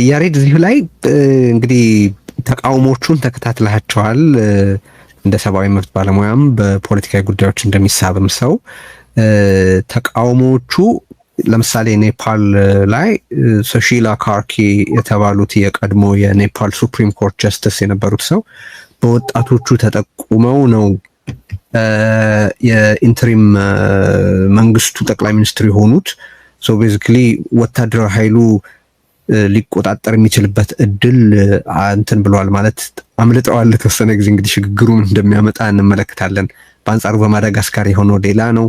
ያሬድ እዚሁ ላይ እንግዲህ ተቃውሞቹን ተከታትላቸዋል። እንደ ሰብአዊ መብት ባለሙያም በፖለቲካዊ ጉዳዮች እንደሚሳብም ሰው ተቃውሞቹ ለምሳሌ ኔፓል ላይ ሱሺላ ካርኪ የተባሉት የቀድሞ የኔፓል ሱፕሪም ኮርት ጀስቲስ የነበሩት ሰው በወጣቶቹ ተጠቁመው ነው የኢንተሪም መንግስቱ ጠቅላይ ሚኒስትር የሆኑት። ሶ ቤዚክሊ ወታደራዊ ኃይሉ ሊቆጣጠር የሚችልበት እድል እንትን ብለዋል ማለት አምልጠዋል። ለተወሰነ ጊዜ እንግዲህ ሽግግሩን እንደሚያመጣ እንመለከታለን። በአንጻሩ በማዳጋስካር የሆነው ሌላ ነው።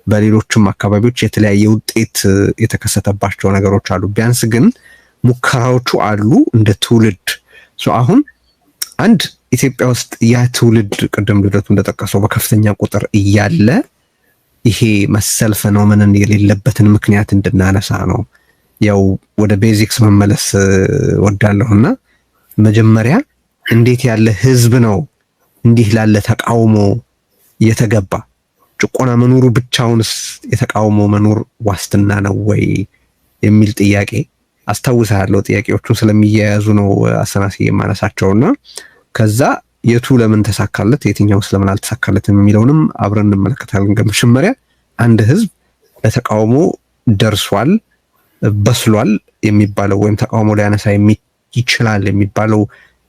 በሌሎችም አካባቢዎች የተለያየ ውጤት የተከሰተባቸው ነገሮች አሉ። ቢያንስ ግን ሙከራዎቹ አሉ እንደ ትውልድ። አሁን አንድ ኢትዮጵያ ውስጥ ያ ትውልድ ቅድም ልደቱ እንደጠቀሰው በከፍተኛ ቁጥር እያለ ይሄ መሰል ፌኖሜንን የሌለበትን ምክንያት እንድናነሳ ነው። ያው ወደ ቤዚክስ መመለስ ወዳለሁና መጀመሪያ እንዴት ያለ ህዝብ ነው እንዲህ ላለ ተቃውሞ የተገባ? ጭቆና መኖሩ ብቻውንስ የተቃውሞ መኖር ዋስትና ነው ወይ የሚል ጥያቄ አስታውሳለሁ። ጥያቄዎቹን ስለሚያያዙ ነው አሰናስዬ የማነሳቸውና ከዛ የቱ ለምን ተሳካለት የትኛው ስለምን አልተሳካለትም የሚለውንም አብረን እንመለከታለን። መጀመሪያ አንድ ህዝብ ለተቃውሞ ደርሷል በስሏል የሚባለው ወይም ተቃውሞ ሊያነሳ ይችላል የሚባለው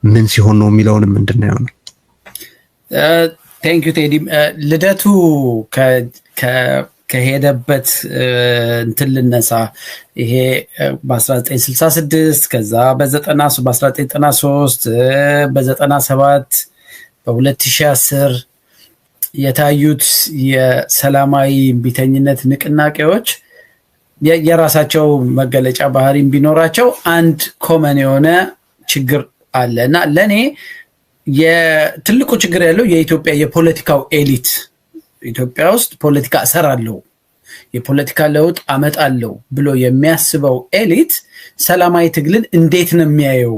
ምን ሲሆን ነው የሚለውንም እንድናየው ነው። ቴንክ ዩ ቴዲ። ልደቱ ከሄደበት እንትን ልነሳ። ይሄ በ1966 ከዛ በ1993 በ97 በ2010 የታዩት የሰላማዊ እምቢተኝነት ንቅናቄዎች የራሳቸው መገለጫ ባህሪም ቢኖራቸው አንድ ኮመን የሆነ ችግር አለ እና ለኔ የትልቁ ችግር ያለው የኢትዮጵያ የፖለቲካው ኤሊት ኢትዮጵያ ውስጥ ፖለቲካ እሰራለሁ የፖለቲካ ለውጥ አመጣለሁ ብሎ የሚያስበው ኤሊት ሰላማዊ ትግልን እንዴት ነው የሚያየው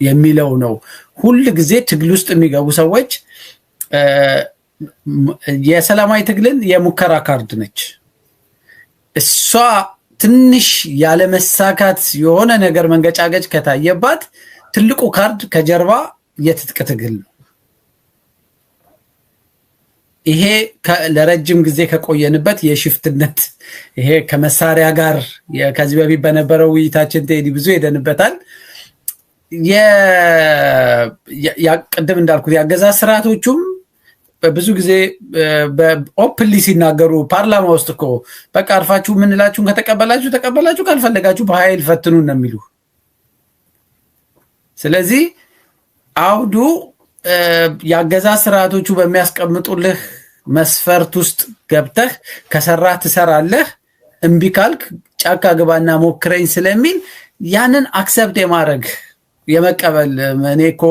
የሚለው ነው። ሁሉ ጊዜ ትግል ውስጥ የሚገቡ ሰዎች የሰላማዊ ትግልን የሙከራ ካርድ ነች። እሷ ትንሽ ያለ መሳካት የሆነ ነገር መንገጫገጭ ከታየባት ትልቁ ካርድ ከጀርባ የትጥቅ ትግል ነው። ይሄ ለረጅም ጊዜ ከቆየንበት የሽፍትነት ይሄ ከመሳሪያ ጋር ከዚህ በፊት በነበረው ውይይታችን ቴዲ ብዙ ሄደንበታል። ቅድም እንዳልኩት ያገዛዝ ስርዓቶቹም ብዙ ጊዜ በኦፕንሊ ሲናገሩ ፓርላማ ውስጥ እኮ በቃ አርፋችሁ ምንላችሁን ከተቀበላችሁ ተቀበላችሁ፣ ካልፈለጋችሁ በኃይል ፈትኑን ነው የሚሉ። ስለዚህ አውዱ ያገዛዝ ስርዓቶቹ በሚያስቀምጡልህ መስፈርት ውስጥ ገብተህ ከሰራህ ትሰራለህ፣ እምቢ ካልክ ጫካ ግባና ሞክረኝ ስለሚል ያንን አክሰፕት የማድረግ የመቀበል እኔ እኮ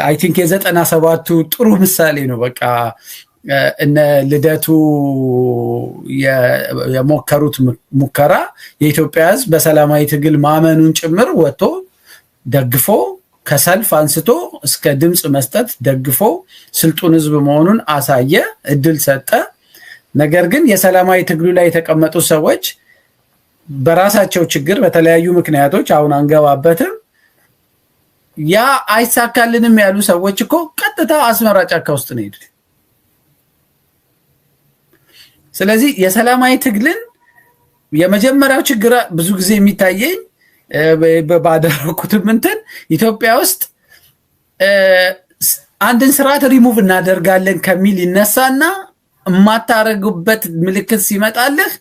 አይ ቲንክ የ97ቱ ጥሩ ምሳሌ ነው። በቃ እነ ልደቱ የሞከሩት ሙከራ የኢትዮጵያ ሕዝብ በሰላማዊ ትግል ማመኑን ጭምር ወጥቶ ደግፎ ከሰልፍ አንስቶ እስከ ድምጽ መስጠት ደግፎ ስልጡን ሕዝብ መሆኑን አሳየ፣ እድል ሰጠ። ነገር ግን የሰላማዊ ትግሉ ላይ የተቀመጡ ሰዎች በራሳቸው ችግር በተለያዩ ምክንያቶች አሁን አንገባበትም ያ አይሳካልንም ያሉ ሰዎች እኮ ቀጥታ አስመራ ጫካ ውስጥ ነው ሄዱት። ስለዚህ የሰላማዊ ትግልን የመጀመሪያው ችግር ብዙ ጊዜ የሚታየኝ ባደረኩትም እንትን ኢትዮጵያ ውስጥ አንድን ስርዓት ሪሙቭ እናደርጋለን ከሚል ይነሳና የማታረጉበት ምልክት ሲመጣልህ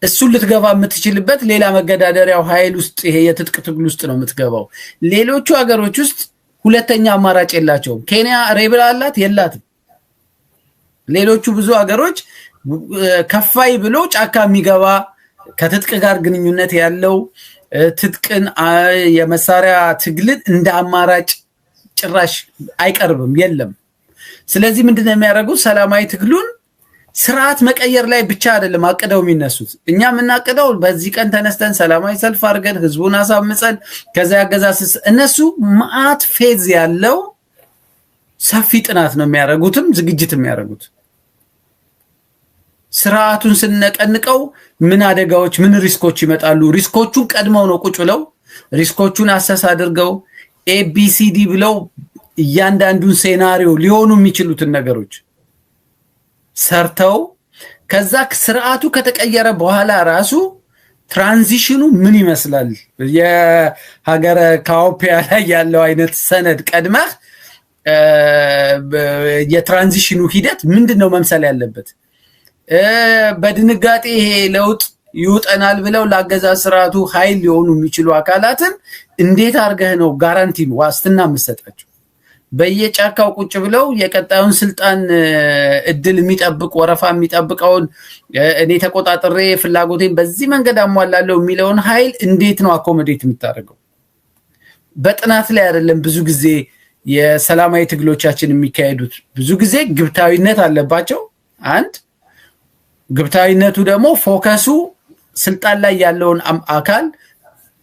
እሱን ልትገባ የምትችልበት ሌላ መገዳደሪያው ኃይል ውስጥ ይሄ የትጥቅ ትግል ውስጥ ነው የምትገባው። ሌሎቹ ሀገሮች ውስጥ ሁለተኛ አማራጭ የላቸውም። ኬንያ ሬብል አላት የላትም። ሌሎቹ ብዙ ሀገሮች ከፋይ ብሎ ጫካ የሚገባ ከትጥቅ ጋር ግንኙነት ያለው ትጥቅን የመሳሪያ ትግልን እንደ አማራጭ ጭራሽ አይቀርብም፣ የለም። ስለዚህ ምንድነው የሚያደርጉት? ሰላማዊ ትግሉን ስርዓት መቀየር ላይ ብቻ አይደለም አቅደው የሚነሱት። እኛ የምናቅደው በዚህ ቀን ተነስተን ሰላማዊ ሰልፍ አድርገን ህዝቡን አሳምፀን ከዛ ያገዛስ እነሱ ማአት ፌዝ ያለው ሰፊ ጥናት ነው የሚያደርጉትም ዝግጅት የሚያደርጉት። ስርዓቱን ስንነቀንቀው ምን አደጋዎች ምን ሪስኮች ይመጣሉ? ሪስኮቹን ቀድመው ነው ቁጭ ብለው ሪስኮቹን አሰስ አድርገው ኤቢሲዲ ብለው እያንዳንዱን ሴናሪዮ ሊሆኑ የሚችሉትን ነገሮች ሰርተው ከዛ ስርዓቱ ከተቀየረ በኋላ ራሱ ትራንዚሽኑ ምን ይመስላል የሀገረ ካኦፒያ ላይ ያለው አይነት ሰነድ ቀድመህ የትራንዚሽኑ ሂደት ምንድነው መምሰል ያለበት በድንጋጤ ይሄ ለውጥ ይውጠናል ብለው ለአገዛዝ ስርዓቱ ኃይል ሊሆኑ የሚችሉ አካላትን እንዴት አርገህ ነው ጋራንቲ ዋስትና መስጠታቸው በየጫካው ቁጭ ብለው የቀጣዩን ስልጣን እድል የሚጠብቅ ወረፋ የሚጠብቀውን እኔ ተቆጣጥሬ ፍላጎቴን በዚህ መንገድ አሟላለሁ የሚለውን ኃይል እንዴት ነው አኮሞዴት የምታደርገው በጥናት ላይ አይደለም ብዙ ጊዜ የሰላማዊ ትግሎቻችን የሚካሄዱት ብዙ ጊዜ ግብታዊነት አለባቸው አንድ ግብታዊነቱ ደግሞ ፎከሱ ስልጣን ላይ ያለውን አካል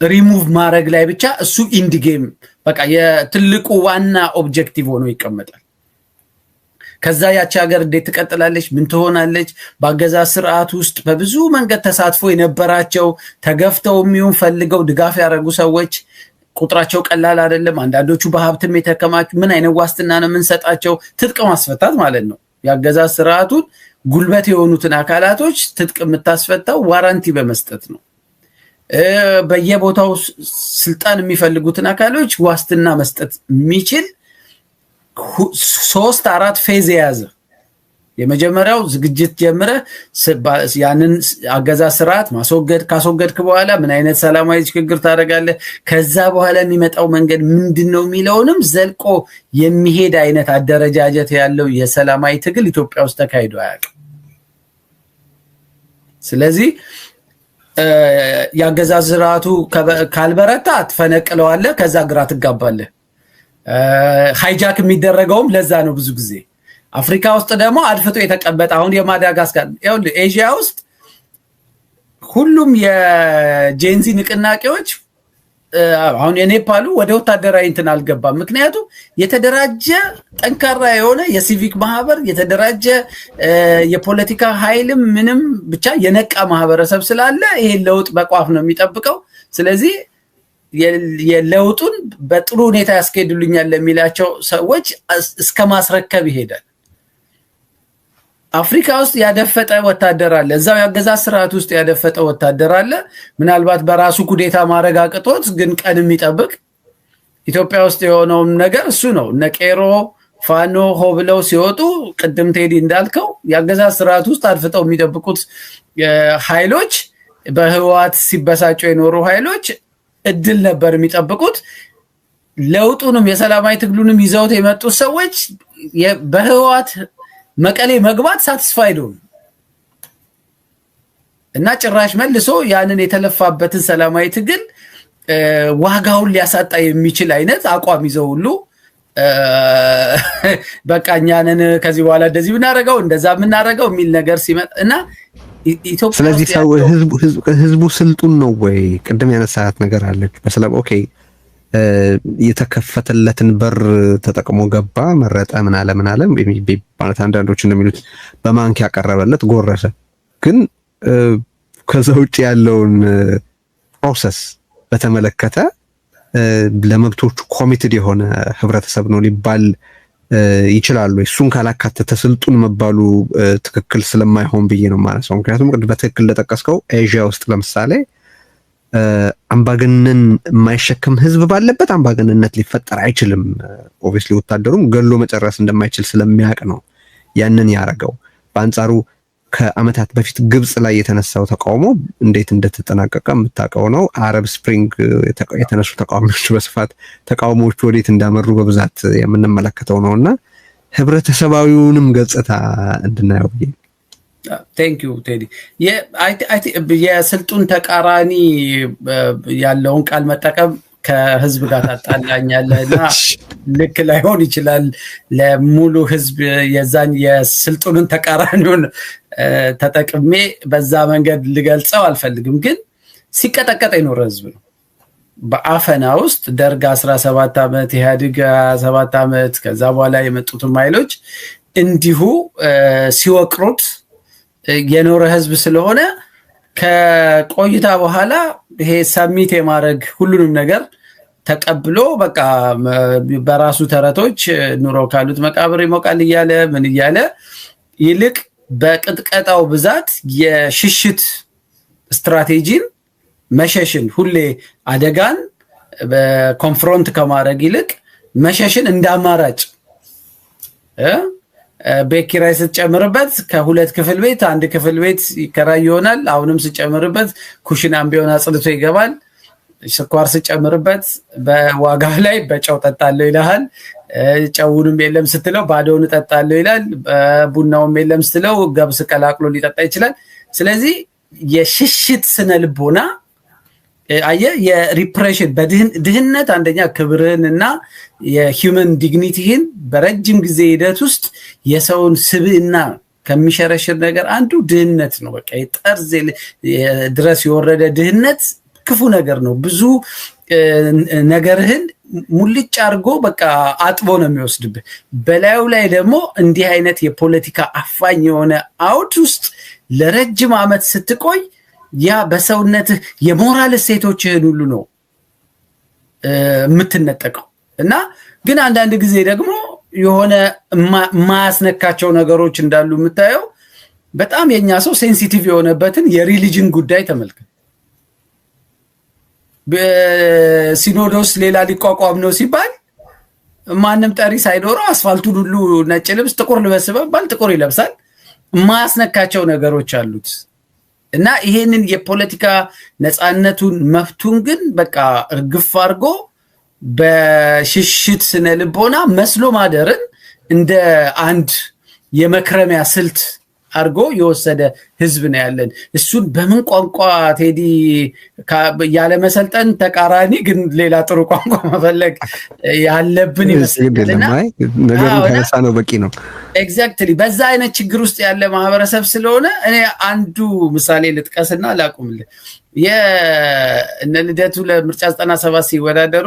ሪሙቭ ማድረግ ላይ ብቻ እሱ ኢንድ ጌም በቃ የትልቁ ዋና ኦብጀክቲቭ ሆኖ ይቀመጣል ከዛ ያቺ ሀገር እንዴት ትቀጥላለች ምን ትሆናለች በአገዛዝ ስርዓት ውስጥ በብዙ መንገድ ተሳትፎ የነበራቸው ተገፍተው የሚሆን ፈልገው ድጋፍ ያደረጉ ሰዎች ቁጥራቸው ቀላል አይደለም አንዳንዶቹ በሀብትም የተከማቹ ምን አይነት ዋስትና ነው የምንሰጣቸው ትጥቅ ማስፈታት ማለት ነው ያገዛዝ ስርዓቱን ጉልበት የሆኑትን አካላቶች ትጥቅ የምታስፈታው ዋራንቲ በመስጠት ነው በየቦታው ስልጣን የሚፈልጉትን አካሎች ዋስትና መስጠት የሚችል 3-4 ፌዝ የያዘ የመጀመሪያው ዝግጅት ጀምረ ያንን አገዛዝ ስርዓት ማስወገድ ካስወገድክ በኋላ ምን አይነት ሰላማዊ ሽግግር ታደርጋለህ ከዛ በኋላ የሚመጣው መንገድ ምንድነው የሚለውንም ዘልቆ የሚሄድ አይነት አደረጃጀት ያለው የሰላማዊ ትግል ኢትዮጵያ ውስጥ ተካሂዶ አያውቅም ስለዚህ ያገዛዝ ስርዓቱ ካልበረታ ትፈነቅለዋለህ ከዛ ግራ ትጋባለህ ሃይጃክ የሚደረገውም ለዛ ነው ብዙ ጊዜ አፍሪካ ውስጥ ደግሞ አድፍጦ የተቀበጠ አሁን የማዳጋስካር ኤዥያ ውስጥ ሁሉም የጄንዚ ንቅናቄዎች አሁን የኔፓሉ ወደ ወታደራዊ እንትን አልገባም ምክንያቱም የተደራጀ ጠንካራ የሆነ የሲቪክ ማህበር የተደራጀ የፖለቲካ ኃይልም ምንም ብቻ የነቃ ማህበረሰብ ስላለ ይሄ ለውጥ በቋፍ ነው የሚጠብቀው ስለዚህ የለውጡን በጥሩ ሁኔታ ያስኬዱልኛል ለሚላቸው ሰዎች እስከ ማስረከብ ይሄዳል አፍሪካ ውስጥ ያደፈጠ ወታደር አለ እዛው ያገዛዝ ስርዓት ውስጥ ያደፈጠ ወታደር አለ ምናልባት በራሱ ኩዴታ ማረጋግጦት ግን ቀን የሚጠብቅ ኢትዮጵያ ውስጥ የሆነው ነገር እሱ ነው ነቄሮ ፋኖ ሆብለው ሲወጡ ቅድም ቴዲ እንዳልከው ያገዛዝ ስርዓት ውስጥ አድፍጠው የሚጠብቁት ኃይሎች በህዋት ሲበሳጩ የኖሩ ኃይሎች እድል ነበር የሚጠብቁት ለውጡንም የሰላማዊ ትግሉንም ይዘውት የመጡ ሰዎች በህዋት መቀሌ መግባት ሳቲስፋይድ ነው እና ጭራሽ መልሶ ያንን የተለፋበትን ሰላማዊ ትግል ዋጋውን ሊያሳጣ የሚችል አይነት አቋም ይዘው ሁሉ በቃኛንን ከዚህ በኋላ እንደዚህ ብናረጋው እንደዛ ምናረጋው የሚል ነገር ሲመጣ እና ኢትዮጵያ ስለዚህ ህዝቡ ስልጡን ነው ወይ ቅድም ያነሳት ነገር አለች በሰላም ኦኬ የተከፈተለትን በር ተጠቅሞ ገባ መረጠ ምን አለ ማለት አንዳንዶች እንደሚሉት በማንኪያ ያቀረበለት ጎረሰ ግን ከዛ ውጪ ያለውን ፕሮሰስ በተመለከተ ለመብቶቹ ኮሚትድ የሆነ ህብረተሰብ ነው ሊባል ይችላል እሱን ካላካተተ ስልጡን መባሉ ትክክል ስለማይሆን ብዬ ነው ማለት ነው ምክንያቱም በትክክል ለተጠቀስከው ኤዥያ ውስጥ ለምሳሌ አምባገነን የማይሸከም ህዝብ ባለበት አምባገነንነት ሊፈጠር አይችልም ኦብቪስሊ ወታደሩም ገሎ መጨረስ እንደማይችል ስለሚያውቅ ነው ያንን ያረጋው በአንጻሩ ከአመታት በፊት ግብጽ ላይ የተነሳው ተቃውሞ እንዴት እንደተጠናቀቀ የምታውቀው ነው አረብ ስፕሪንግ የተነሱ ተቃውሞዎች በስፋት ተቃውሞዎች ወዴት እንዳመሩ በብዛት የምንመለከተው ነውና ህብረተሰባዊውንም ገጽታ እንድናየው Thank you Teddy የስልጡን ተቃራኒ ያለውን ቃል መጠቀም ከህዝብ ጋር ታጣላኛለና ልክ ላይሆን ይችላል ለሙሉ ህዝብ የዛን የስልጡንን ተቃራኒውን ተጠቅሜ በዛ መንገድ ልገልጸው አልፈልግም ግን ሲቀጠቀጥ ይኖር ህዝብ ነው በአፈና ውስጥ ደርግ 17 አመት ኢህአዴግ 17 አመት ከዛ በኋላ የመጡት ማይሎች እንዲሁ ሲወቅሩት የኖረ ህዝብ ስለሆነ ከቆይታ በኋላ ይሄ ሰሚት የማድረግ ሁሉንም ነገር ተቀብሎ በቃ በራሱ ተረቶች ኑሮ ካሉት መቃብር ይሞቃል እያለ ምን እያለ ይልቅ በቅጥቀጣው ብዛት የሽሽት ስትራቴጂን መሸሽን ሁሌ አደጋን በኮንፍሮንት ከማድረግ ይልቅ መሸሽን እንዳማራጭ ቤት ኪራይ ስትጨምርበት ከሁለት ክፍል ቤት አንድ ክፍል ቤት ይከራይ ይሆናል። አሁንም ስትጨምርበት ኩሽናም ቢሆን አጽድቶ ይገባል። ስኳር ስትጨምርበት በዋጋ ላይ በጨው ጠጣለሁ ይልሃል። ጨውንም የለም ስትለው ባዶውን ጠጣለሁ ይላል። ቡናውም የለም ስትለው ገብስ ቀላቅሎ ሊጠጣ ይችላል። ስለዚህ የሽሽት ስነ ልቦና የሪፕሬሽን በድህነት አንደኛ ክብርህንና የሂውመን ዲግኒቲህን በረጅም ጊዜ ሂደት ውስጥ የሰውን ስብዕና ከሚሸረሽር ነገር አንዱ ድህነት ነው። በቃ የጠርዝ ድረስ የወረደ ድህነት ክፉ ነገር ነው። ብዙ ነገርህን ሙልጭ አድርጎ በቃ አጥቦ ነው የሚወስድብህ። በላዩ ላይ ደግሞ እንዲህ አይነት የፖለቲካ አፋኝ የሆነ አውድ ውስጥ ለረጅም ዓመት ስትቆይ ያ በሰውነትህ የሞራል እሴቶችህን ሁሉ ነው የምትነጠቀው። እና ግን አንዳንድ ጊዜ ደግሞ የሆነ የማያስነካቸው ነገሮች እንዳሉ የምታየው በጣም የኛ ሰው ሴንሲቲቭ የሆነበትን የሪሊጅን ጉዳይ ተመልከት። ሲኖዶስ ሌላ ሊቋቋም ነው ሲባል ማንም ጠሪ ሳይኖረው አስፋልቱን ሁሉ ነጭ ልብስ ጥቁር ልበስ ባል ጥቁር ይለብሳል። የማያስነካቸው ነገሮች አሉት። እና ይሄንን የፖለቲካ ነፃነቱን መፍቱን ግን በቃ እርግፍ አድርጎ በሽሽት ስነ ልቦና መስሎ ማደርን እንደ አንድ የመክረሚያ ስልት አድርጎ የወሰደ ህዝብ ነው ያለን። እሱን በምን ቋንቋ ቴዲ ያለ መሰልጠን ተቃራኒ ግን ሌላ ጥሩ ቋንቋ መፈለግ ያለብን ይመስላልና ነገሩ ከነሳ ነው በቂ ነው። ኤግዛክትሊ በዛ አይነት ችግር ውስጥ ያለ ማህበረሰብ ስለሆነ እኔ አንዱ ምሳሌ ልጥቀስና ላቁምልህ። የእነ ልደቱ ለምርጫ 97 ሲወዳደሩ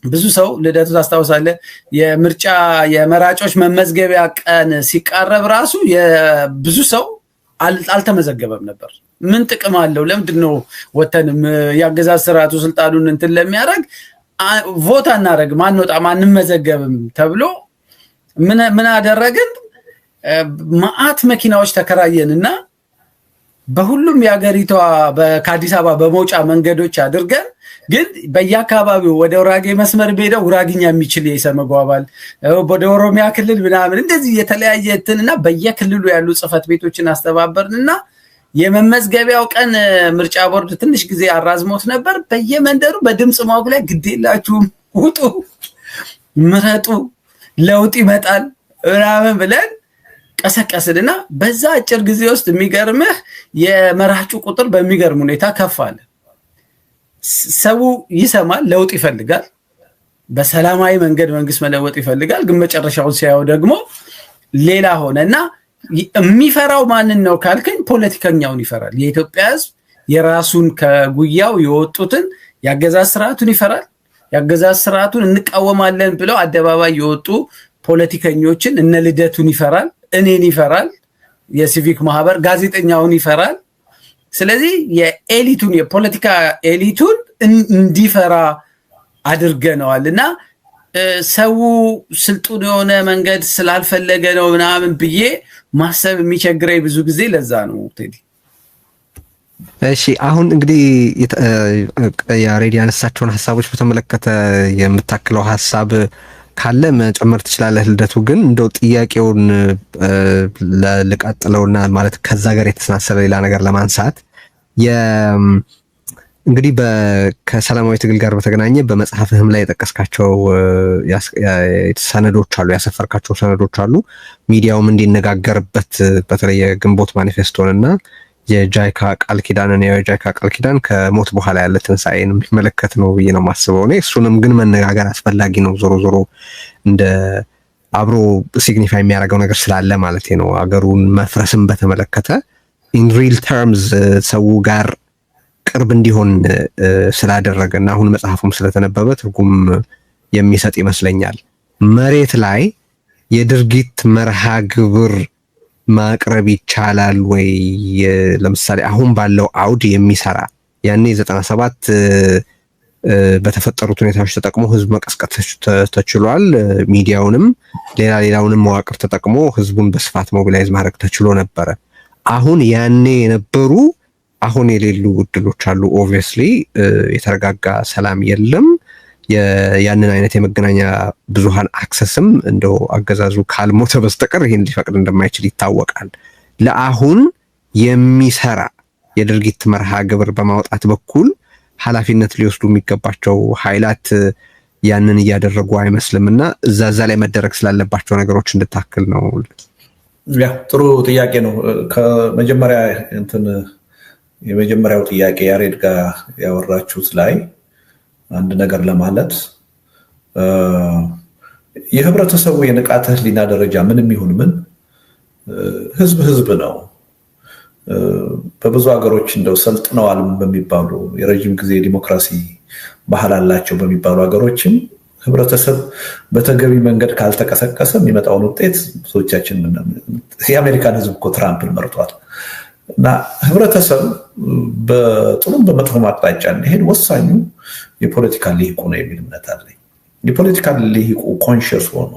ብዙ ሰው ልደቱ ታስታውሳለህ፣ የምርጫ የመራጮች መመዝገቢያ ቀን ሲቃረብ ራሱ ብዙ ሰው አልተመዘገበም ነበር። ምን ጥቅም አለው? ለምንድነው ወተንም ያገዛዝ ስርዓቱ ስልጣኑን እንትን ለሚያደርግ ቮት አናረግም አንወጣም አንመዘገብም ተብሎ ምን አደረግን? ማአት መኪናዎች ተከራየንና በሁሉም የሀገሪቷ ከአዲስ አበባ በመውጫ መንገዶች አድርገን ግን በየአካባቢው ወደ ጉራጌ መስመር ሄደው ጉራግኛ የሚችል የሰመጉ አባል ወደ ኦሮሚያ ክልል ምናምን እንደዚህ የተለያየ እንትንና በየክልሉ ያሉ ጽህፈት ቤቶችን አስተባበርንና የመመዝገቢያው ቀን ምርጫ ቦርድ ትንሽ ጊዜ አራዝሞት ነበር። በየመንደሩ በድምጽ ማወቅ ላይ ግዴላችሁም ውጡ፣ ምረጡ፣ ለውጥ ይመጣል ምናምን ብለን ቀሰቀስንና በዛ አጭር ጊዜ ውስጥ የሚገርምህ የመራጩ ቁጥር በሚገርም ሁኔታ ከፍ አለ። ሰው ይሰማል፣ ለውጥ ይፈልጋል፣ በሰላማዊ መንገድ መንግስት መለወጥ ይፈልጋል። ግን መጨረሻውን ሲያየው ደግሞ ሌላ ሆነና የሚፈራው ማንን ነው ካልከኝ ፖለቲከኛውን ይፈራል። የኢትዮጵያ ህዝብ የራሱን ከጉያው የወጡትን ያገዛዝ ስርዓቱን ይፈራል። ያገዛዝ ስርዓቱን እንቃወማለን ብለው አደባባይ የወጡ ፖለቲከኞችን እነ ልደቱን ይፈራል፣ እኔን ይፈራል፣ የሲቪክ ማህበር ጋዜጠኛውን ይፈራል። ስለዚህ የኤሊቱን የፖለቲካ ኤሊቱን እንዲፈራ አድርገነዋልና ሰው ስልጡን የሆነ መንገድ ስላልፈለገ ነው ምናምን ብዬ ማሰብ የሚቸግረኝ ብዙ ጊዜ ለዛ ነው ቴዲ። እሺ አሁን እንግዲህ ያሬድ ያነሳቸውን ሀሳቦች በተመለከተ የምታክለው ሀሳብ ካለ መጨመር ትችላለህ ልደቱ። ግን እንደው ጥያቄውን ልቀጥለውና ማለት ከዛ ጋር የተሰናሰለ ሌላ ነገር ለማንሳት እንግዲህ ከሰላማዊ ትግል ጋር በተገናኘ በመጽሐፍህም ላይ የጠቀስካቸው ሰነዶች አሉ፣ ያሰፈርካቸው ሰነዶች አሉ። ሚዲያውም እንዲነጋገርበት በተለይ የግንቦት ማኒፌስቶንና የጃይካ ቃል ኪዳንን የጃይካ ቃል ኪዳን ከሞት በኋላ ያለ ትንሳኤን የሚመለከት ነው ብዬ ነው የማስበው እኔ። እሱንም ግን መነጋገር አስፈላጊ ነው። ዞሮ ዞሮ እንደ አብሮ ሲግኒፋይ የሚያደርገው ነገር ስላለ ማለት ነው። አገሩን መፍረስን በተመለከተ ኢን ሪል ተርምስ ሰው ጋር ቅርብ እንዲሆን ስላደረገና አሁን መጽሐፉም ስለተነበበ ትርጉም የሚሰጥ ይመስለኛል። መሬት ላይ የድርጊት መርሃ ግብር ማቅረብ ይቻላል ወይ? ለምሳሌ አሁን ባለው አውድ የሚሰራ ያኔ 97 በተፈጠሩት ሁኔታዎች ተጠቅሞ ህዝብ መቀስቀስ ተችሏል። ሚዲያውንም ሌላውንም መዋቅር ተጠቅሞ ህዝቡን በስፋት ሞቢላይዝ ማድረግ ተችሎ ነበረ። አሁን ያኔ የነበሩ አሁን የሌሉ እድሎች አሉ። ኦብቪየስሊ የተረጋጋ ሰላም የለም። ያንን አይነት የመገናኛ ብዙሃን አክሰስም እንደው አገዛዙ ካልሞተ በስተቀር ይሄን ሊፈቅድ እንደማይችል ይታወቃል። ለአሁን የሚሰራ የድርጊት መርሃ ግብር በማውጣት በኩል ኃላፊነት ሊወስዱ የሚገባቸው ኃይላት ያንን እያደረጉ አይመስልምና እዛ ላይ መደረግ ስላለባቸው ነገሮች እንድታክል ነው። ያ ጥሩ ጥያቄ ነው። ከመጀመሪያ የመጀመሪያው ጥያቄ ያሬድ ጋር ያወራችሁት ላይ አንድ ነገር ለማለት የህብረተሰቡ የንቃተ ህሊና ደረጃ ምንም ይሁን ምን ህዝብ ነው። በብዙ ሀገሮች እንደው ሰልጥነዋል በሚባሉ የረጅም ጊዜ ዲሞክራሲ ባህል አላቸው በሚባሉ ሀገሮችም ህብረተሰብ በተገቢ መንገድ ካልተቀሰቀሰ የሚመጣውን ውጤት ብዙዎቻችን የአሜሪካን ህዝብ እኮ ትራምፕን መርጧል። እና ህብረተሰብ በጥሩም በመጥፎም አቅጣጫ እንዲሄድ ወሳኙ የፖለቲካ ልሂቁ ነው የሚል እምነት አለኝ። የፖለቲካ ልሂቁ ኮንሽስ ሆኖ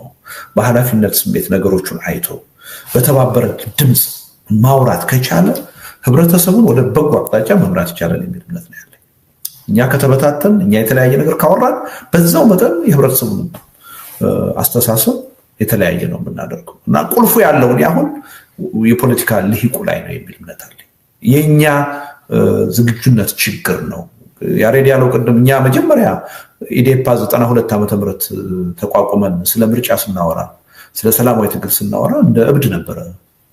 በኃላፊነት ስሜት ነገሮቹን አይቶ በተባበረ ድምፅ ማውራት ከቻለ ህብረተሰቡን ወደ በጎ አቅጣጫ መምራት ይቻላል የሚል እምነት ነው ያለኝ። እኛ ከተበታተን እኛ የተለያየ ነገር ካወራን በዛው መጠን የህብረተሰቡን አስተሳሰብ የተለያየ ነው የምናደርገው እና ቁልፉ ያለው አሁን የፖለቲካ ልሂቁ ላይ ነው የሚል እምነት አለኝ። የኛ ዝግጁነት ችግር ነው። ያሬድ ያለው ቅድም እኛ መጀመሪያ ኢዴፓ 92 ዓመተ ምህረት ተቋቁመን ስለ ምርጫ ስናወራ ስለ ሰላማዊ ትግል ስናወራ እንደ እብድ ነበረ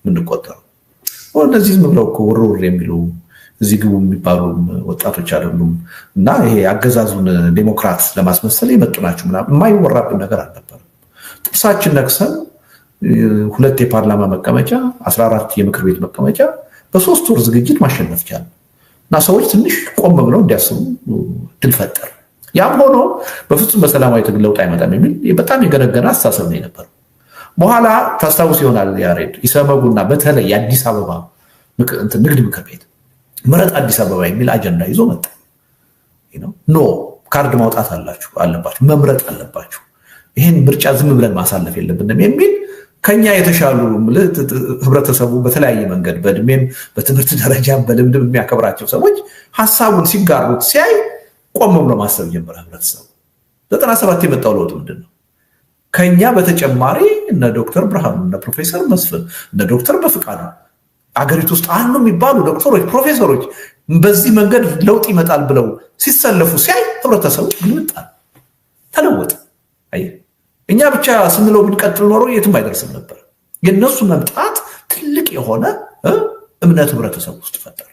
የምንቆጠረው። እነዚህ ዝም ብለው ውርውር የሚሉ እዚህ ግቡ የሚባሉ ወጣቶች አይደሉም እና ይሄ አገዛዙን ዴሞክራት ለማስመሰል የመጡ ናቸው ምናምን የማይወራብን ነገር አልነበረም። ጥርሳችን ነክሰን 2 የፓርላማ መቀመጫ 14 የምክር ቤት መቀመጫ በ3 ወር ዝግጅት ማሸነፍ ቻለ እና ሰዎች ትንሽ ቆም ብለው እንዲያስቡ ድል ፈጠር። ያም ሆኖ በፍጹም በሰላማዊ ትግል ለውጥ አይመጣም የሚል በጣም የገነገነ አስተሳሰብ ነው የነበረው። በኋላ ታስታውስ ይሆናል ያሬድ ኢሰመጉና በተለይ የአዲስ አበባ ንግድ ምክር ቤት ምረጥ አዲስ አበባ የሚል አጀንዳ ይዞ መጣ። ኖ ካርድ ማውጣት አለባችሁ፣ መምረጥ አለባችሁ፣ ይህን ምርጫ ዝም ብለን ማሳለፍ የለብንም የሚል ከኛ የተሻሉ ህብረተሰቡ በተለያየ መንገድ በእድሜም በትምህርት ደረጃም በልምድም የሚያከብራቸው ሰዎች ሀሳቡን ሲጋሩት ሲያይ ቆም ብሎ ማሰብ ጀመረ ህብረተሰቡ። 97 የመጣው ለውጥ ምንድን ነው? ከኛ በተጨማሪ እነ ዶክተር ብርሃኑ እነ ፕሮፌሰር መስፍን እነ ዶክተር በፍቃዱ አገሪቱ ውስጥ አሉ የሚባሉ ዶክተሮች ፕሮፌሰሮች በዚህ መንገድ ለውጥ ይመጣል ብለው ሲሰለፉ ሲያይ ህብረተሰቡ ግልምጣል ተለወጠ። እኛ ብቻ ስንለው ብንቀጥል ኖሮ የትም አይደርስም ነበር። የነሱ መምጣት ትልቅ የሆነ እምነት ህብረተሰቡ ውስጥ ፈጠረ።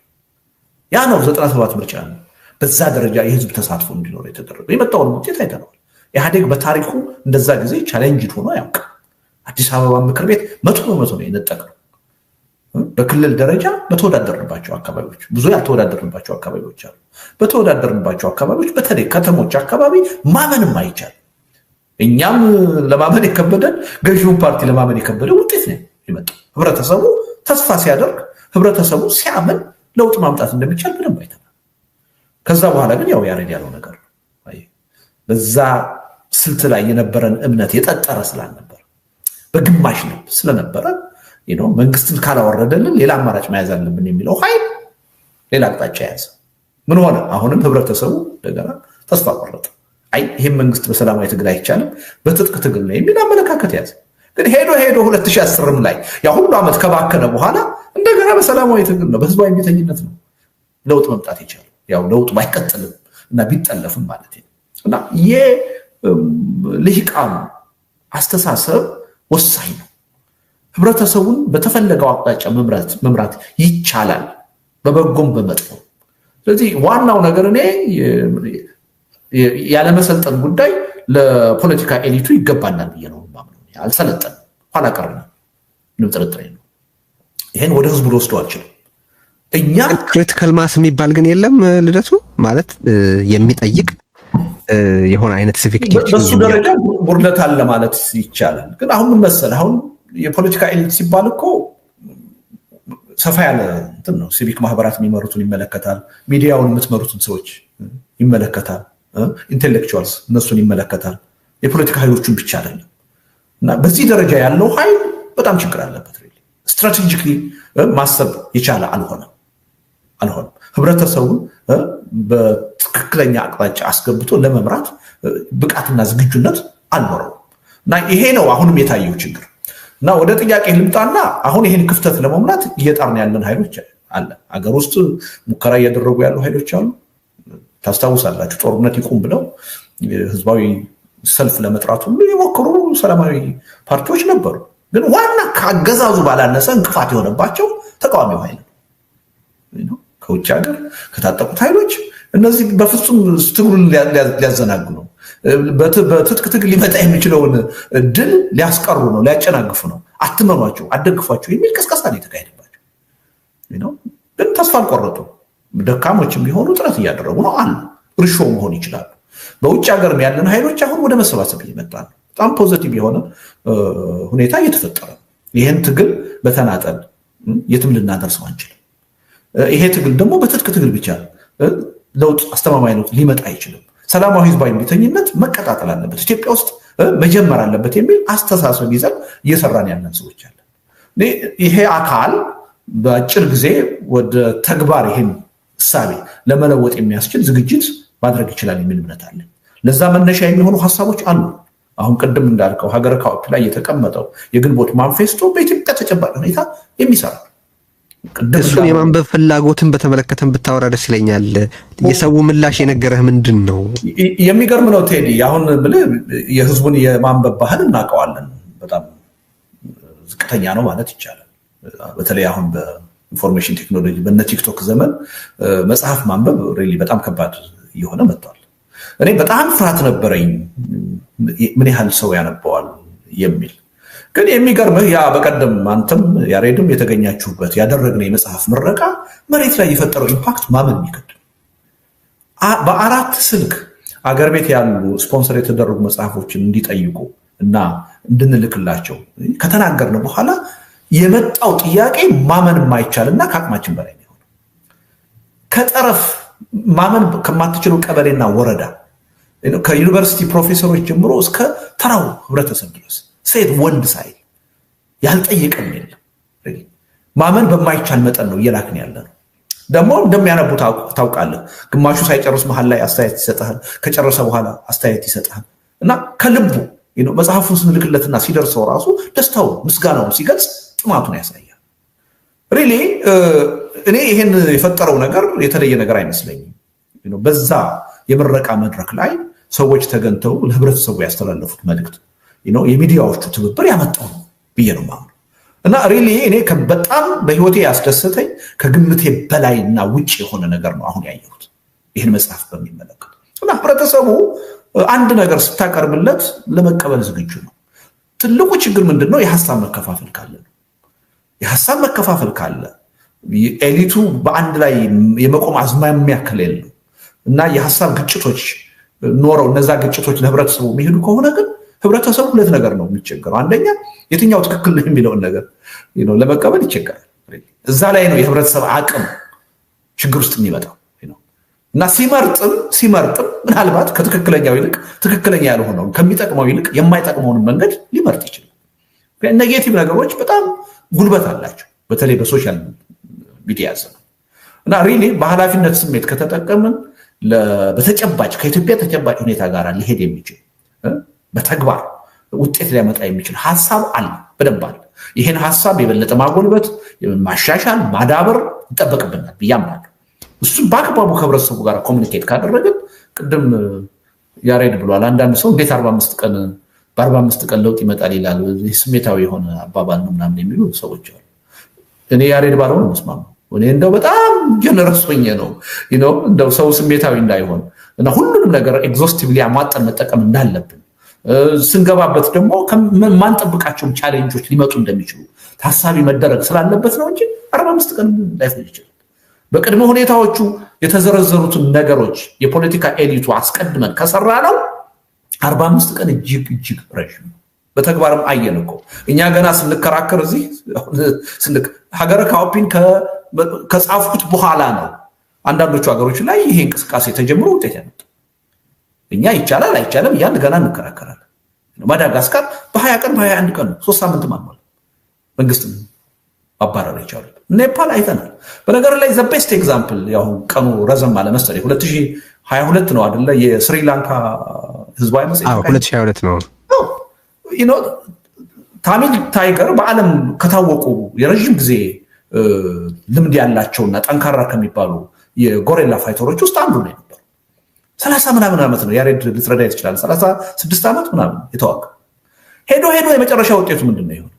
ያ ነው 97 ምርጫ ነው በዛ ደረጃ የህዝብ ተሳትፎ እንዲኖር የተደረገው። የመጣውን ውጤት አይተነዋል። ኢህአዴግ በታሪኩ እንደዛ ጊዜ ቻሌንጅ ሆኖ ያውቃል። አዲስ አበባ ምክር ቤት 100% ነው የነጠቀው። በክልል ደረጃ በተወዳደርንባቸው አካባቢዎች ብዙ ያልተወዳደርንባቸው አካባቢዎች አሉ። በተወዳደርንባቸው አካባቢዎች በተለይ ከተሞች አካባቢ ማመንም አይቻልም። እኛም ለማመን የከበደን ገዢውን ፓርቲ ለማመን የከበደ ውጤት ነው የመጣው። ህብረተሰቡ ተስፋ ሲያደርግ ህብረተሰቡ ሲያምን ለውጥ ማምጣት እንደሚቻል በደንብ አይተናል። ከዛ በኋላ ግን ያው ያሬድ ያለው ነገር ነው። በዛ ስልት ላይ የነበረን እምነት የጠጠረ ስላልነበር በግማሽ ልብ ስለነበረ መንግስትን ካላወረደልን ሌላ አማራጭ መያዝ አለብን የሚለው ኃይል ሌላ አቅጣጫ ያዘ። ምን ሆነ? አሁንም ህብረተሰቡ እንደገና ተስፋ ቆረጠ። ይሄን መንግስት በሰላማዊ ትግል አይቻልም በትጥቅ ትግል ነው የሚል አመለካከት ያዘ። ግን ሄዶ 2010 ላይ ያ ሁሉ ዓመት ከባከነ በኋላ እንደገና በሰላማዊ ትግል ነው በህዝባዊ እምቢተኝነት ነው ለውጥ መምጣት ይቻላል። ያው ለውጥ ባይቀጥልም እና ቢጠለፍም ማለት ነው። እና የልሂቃኑ አስተሳሰብ ወሳኝ ነው። ህብረተሰቡን በተፈለገው አቅጣጫ መምራት ይቻላል በበጎም በመጥፎ። ስለዚህ ዋናው ነገር እኔ ያለመሰልጠን ጉዳይ ለፖለቲካ ኤሊቱ ይገባናል ብዬ ነው የማምነው። አልሰለጠንም፣ ኋላ ቀር ነን፣ ምንም ጥርጥር የለውም። ይሄን ወደ ህዝቡ ልወስደው አልችልም። እኛ ክሪቲካል ማስ የሚባል ግን የለም። ልደቱ ማለት የሚጠይቅ የሆነ አይነት ሲቪክ በሱ ደረጃ ጉድለት አለ ማለት ይቻላል። ግን አሁን ምን መሰለህ፣ አሁን የፖለቲካ ኤሊት ሲባል እኮ ሰፋ ያለ እንትን ነው። ሲቪክ ማህበራት የሚመሩትን ይመለከታል። ሚዲያውን የምትመሩትን ሰዎች ይመለከታል። ኢንቴሌክቹዋልስ እነሱን ይመለከታል። የፖለቲካ ኃይሎቹን ብቻ አይደለም። እና በዚህ ደረጃ ያለው ኃይል በጣም ችግር አለበት። ስትራቴጂክሊ ማሰብ የቻለ አልሆነም። ህብረተሰቡን በትክክለኛ አቅጣጫ አስገብቶ ለመምራት ብቃትና ዝግጁነት አልኖረውም። እና ይሄ ነው አሁንም የታየው ችግር። እና ወደ ጥያቄ ልምጣና አሁን ይሄን ክፍተት ለመሙላት እየጣርን ያለን ኃይሎች አለ። አገር ውስጥ ሙከራ እያደረጉ ያሉ ኃይሎች አሉ። ታስታውሳላችሁ፣ ጦርነት ይቁም ብለው ህዝባዊ ሰልፍ ለመጥራት ሁሉ የሞከሩ ሰላማዊ ፓርቲዎች ነበሩ። ግን ዋና ከአገዛዙ ባላነሰ እንቅፋት የሆነባቸው ተቃዋሚው ኃይል ነው። ከውጭ ሀገር ከታጠቁት ኃይሎች እነዚህ በፍጹም ትግሉን ሊያዘናጉ ነው። በትጥቅ ትግል ሊመጣ የሚችለውን ድል ሊያስቀሩ ነው፣ ሊያጨናግፉ ነው። አትመኗቸው፣ አደግፏቸው የሚል ቅስቀሳ ነው የተካሄደባቸው። ግን ተስፋ አልቆረጡ። ደካሞችም ቢሆኑ ጥረት እያደረጉ ነው አሉ። እርሾ መሆን ይችላሉ። በውጭ ሀገርም ያለን ኃይሎች አሁን ወደ መሰባሰብ እየመጣ ነው። በጣም ፖዚቲቭ የሆነ ሁኔታ እየተፈጠረ ነው። ይህን ትግል በተናጠል የትም ልናደርሰው አንችልም። ይሄ ትግል ደግሞ በትጥቅ ትግል ብቻ ለውጥ አስተማማኝ ለውጥ ሊመጣ አይችልም። ሰላማዊ ህዝባዊ እምቢተኝነት መቀጣጠል አለበት፣ ኢትዮጵያ ውስጥ መጀመር አለበት የሚል አስተሳሰብ ይዘን እየሰራን ያለን ሰዎች አለን። ይሄ አካል በአጭር ጊዜ ወደ ተግባር ይሄን እሳቤ ለመለወጥ የሚያስችል ዝግጅት ማድረግ ይችላል የሚል እምነት አለ። ለዛ መነሻ የሚሆኑ ሀሳቦች አሉ። አሁን ቅድም እንዳልከው ሀገረ ካውፕ ላይ የተቀመጠው የግንቦት ማንፌስቶ በኢትዮጵያ ተጨባጭ ሁኔታ የሚሰራ እሱን የማንበብ ፍላጎትን በተመለከተን ብታወራ ደስ ይለኛል። የሰው ምላሽ የነገረህ ምንድን ነው? የሚገርም ነው ቴዲ። አሁን ብለህ የህዝቡን የማንበብ ባህል እናውቀዋለን። በጣም ዝቅተኛ ነው ማለት ይቻላል። በተለይ አሁን በኢንፎርሜሽን ቴክኖሎጂ በነ ቲክቶክ ዘመን መጽሐፍ ማንበብ ሪሊ በጣም ከባድ እየሆነ መጥቷል። እኔ በጣም ፍርሃት ነበረኝ ምን ያህል ሰው ያነበዋል የሚል። ግን የሚገርምህ ያ በቀደም አንተም ያሬድም የተገኛችሁበት ያደረግነው የመጽሐፍ ምረቃ መሬት ላይ የፈጠረው ኢምፓክት ማመን የሚከብድ። በአራት ስልክ አገር ቤት ያሉ ስፖንሰር የተደረጉ መጽሐፎችን እንዲጠይቁ እና እንድንልክላቸው ከተናገርን በኋላ የመጣው ጥያቄ ማመን የማይቻልና ከአቅማችን በላይ ነው። ከጠረፍ ማመን ከማትችለው ቀበሌና ወረዳ ከዩኒቨርሲቲ ፕሮፌሰሮች ጀምሮ እስከ ተራው ህብረተሰብ ድረስ ሴት ወንድ ሳይል ያልጠየቀን የለም። ማመን በማይቻል መጠን ነው እየላክን ያለ ነው። ደግሞ እንደሚያነቡ ታውቃለህ። ግማሹ ሳይጨርስ መሀል ላይ አስተያየት ይሰጣል፣ ከጨረሰ በኋላ አስተያየት ይሰጣል። እና ከልቡ መጽሐፉን ስንልክለትና ሲደርሰው ራሱ ደስታው ምስጋናውን ሲገልጽ ጥማቱን ያሳያል። ሪሊ እኔ ይሄን የፈጠረው ነገር የተለየ ነገር አይመስለኝም። በዛ የምረቃ መድረክ ላይ ሰዎች ተገንተው ለህብረተሰቡ ያስተላለፉት መልእክት የሚዲያዎቹ ትብብር ያመጣው ነው ብዬ ነው የማምነው። እና ሪሊ እኔ በጣም በህይወቴ ያስደሰተኝ ከግምቴ በላይና ውጭ የሆነ ነገር ነው አሁን ያየሁት ይህን መጽሐፍ በሚመለከት። እና ህብረተሰቡ አንድ ነገር ስታቀርብለት ለመቀበል ዝግጁ ነው። ትልቁ ችግር ምንድን ነው? የሀሳብ መከፋፈል ካለ ነው። የሀሳብ መከፋፈል ካለ ኤሊቱ በአንድ ላይ የመቆም አዝማሚያ ከሌለ እና የሀሳብ ግጭቶች ኖረው እነዛ ግጭቶች ለህብረተሰቡ የሚሄዱ ከሆነ ግን ህብረተሰቡ ሁለት ነገር ነው የሚቸገረው። አንደኛ የትኛው ትክክል ነው የሚለውን ነገር ለመቀበል ይቸገራል። እዛ ላይ ነው የህብረተሰብ አቅም ችግር ውስጥ የሚመጣው። እና ሲመርጥም ምናልባት ከትክክለኛው ይልቅ ትክክለኛ ያልሆነውን ከሚጠቅመው ይልቅ የማይጠቅመውን መንገድ ሊመርጥ ይችላል። ኔጌቲቭ ነገሮች በጣም ጉልበት አላቸው፣ በተለይ በሶሻል ሚዲያ ዘመን። እና ሪሊ በኃላፊነት ስሜት ከተጠቀምን በተጨባጭ ከኢትዮጵያ ተጨባጭ ሁኔታ ጋር ሊሄድ የሚችል በተግባር ውጤት ሊያመጣ የሚችል ሀሳብ አለ፣ በደንብ አለ። ይህን ሀሳብ የበለጠ ማጎልበት፣ ማሻሻል፣ ማዳበር ይጠበቅብናል ብዬ አምናለሁ። እሱም በአግባቡ ከህብረተሰቡ ጋር ኮሚኒኬት ካደረግን ቅድም ያሬድ ብሏል። አንዳንድ ሰው እንዴት 45 ቀን ለውጥ ይመጣል ይላል፣ ስሜታዊ የሆነ አባባል ነው ምናምን የሚሉ ሰዎች አሉ። እኔ ያሬድ ባለው ነው መስማማው። እኔ እንደው በጣም ጀነረስ ሆኜ ነው እንደው ሰው ስሜታዊ እንዳይሆን እና ሁሉንም ነገር ኤግዞስቲቭሊ አሟጠን መጠቀም እንዳለብን ስንገባበት ደግሞ ማንጠብቃቸውም ቻሌንጆች ሊመጡ እንደሚችሉ ታሳቢ መደረግ ስላለበት ነው እንጂ 45 ቀን ላይፈጅ ይችላል። በቅድመ ሁኔታዎቹ የተዘረዘሩትን ነገሮች የፖለቲካ ኤሊቱ አስቀድመን ከሰራ ነው 45 ቀን እጅግ ረዥም ነው። በተግባርም አየን እኮ እኛ ገና ስንከራከር እዚህ ሀገረ ካውፒን ከጻፉት በኋላ ነው አንዳንዶቹ ሀገሮች ላይ ይሄ እንቅስቃሴ ተጀምሮ ውጤት ያመጣ። እኛ ይቻላል አይቻልም ያን ገና እንከራከራለን። ማዳጋስካር በ20 ቀን በ21 ቀን 3 ሳምንት ማለት መንግስት አባረረ ይቻላል። ኔፓል አይተናል። በነገር ላይ ዘ ቤስት ኤግዛምፕል ያው ቀኑ ረዘም አለ መሰለኝ 2022 ነው አይደለ? የስሪላንካ ህዝባዊ መጽ 2022 ነው። ታሚል ታይገር በዓለም ከታወቁ የረጅም ጊዜ ልምድ ያላቸውና ጠንካራ ከሚባሉ የጎሬላ ፋይተሮች ውስጥ አንዱ ነው ነበር። 30 ምናምን ዓመት ነው ያሬድ ልትረዳ ይችላል። 36 ዓመት ምናምን የተዋጋ ሄዶ የመጨረሻ ውጤቱ ምንድን ነው?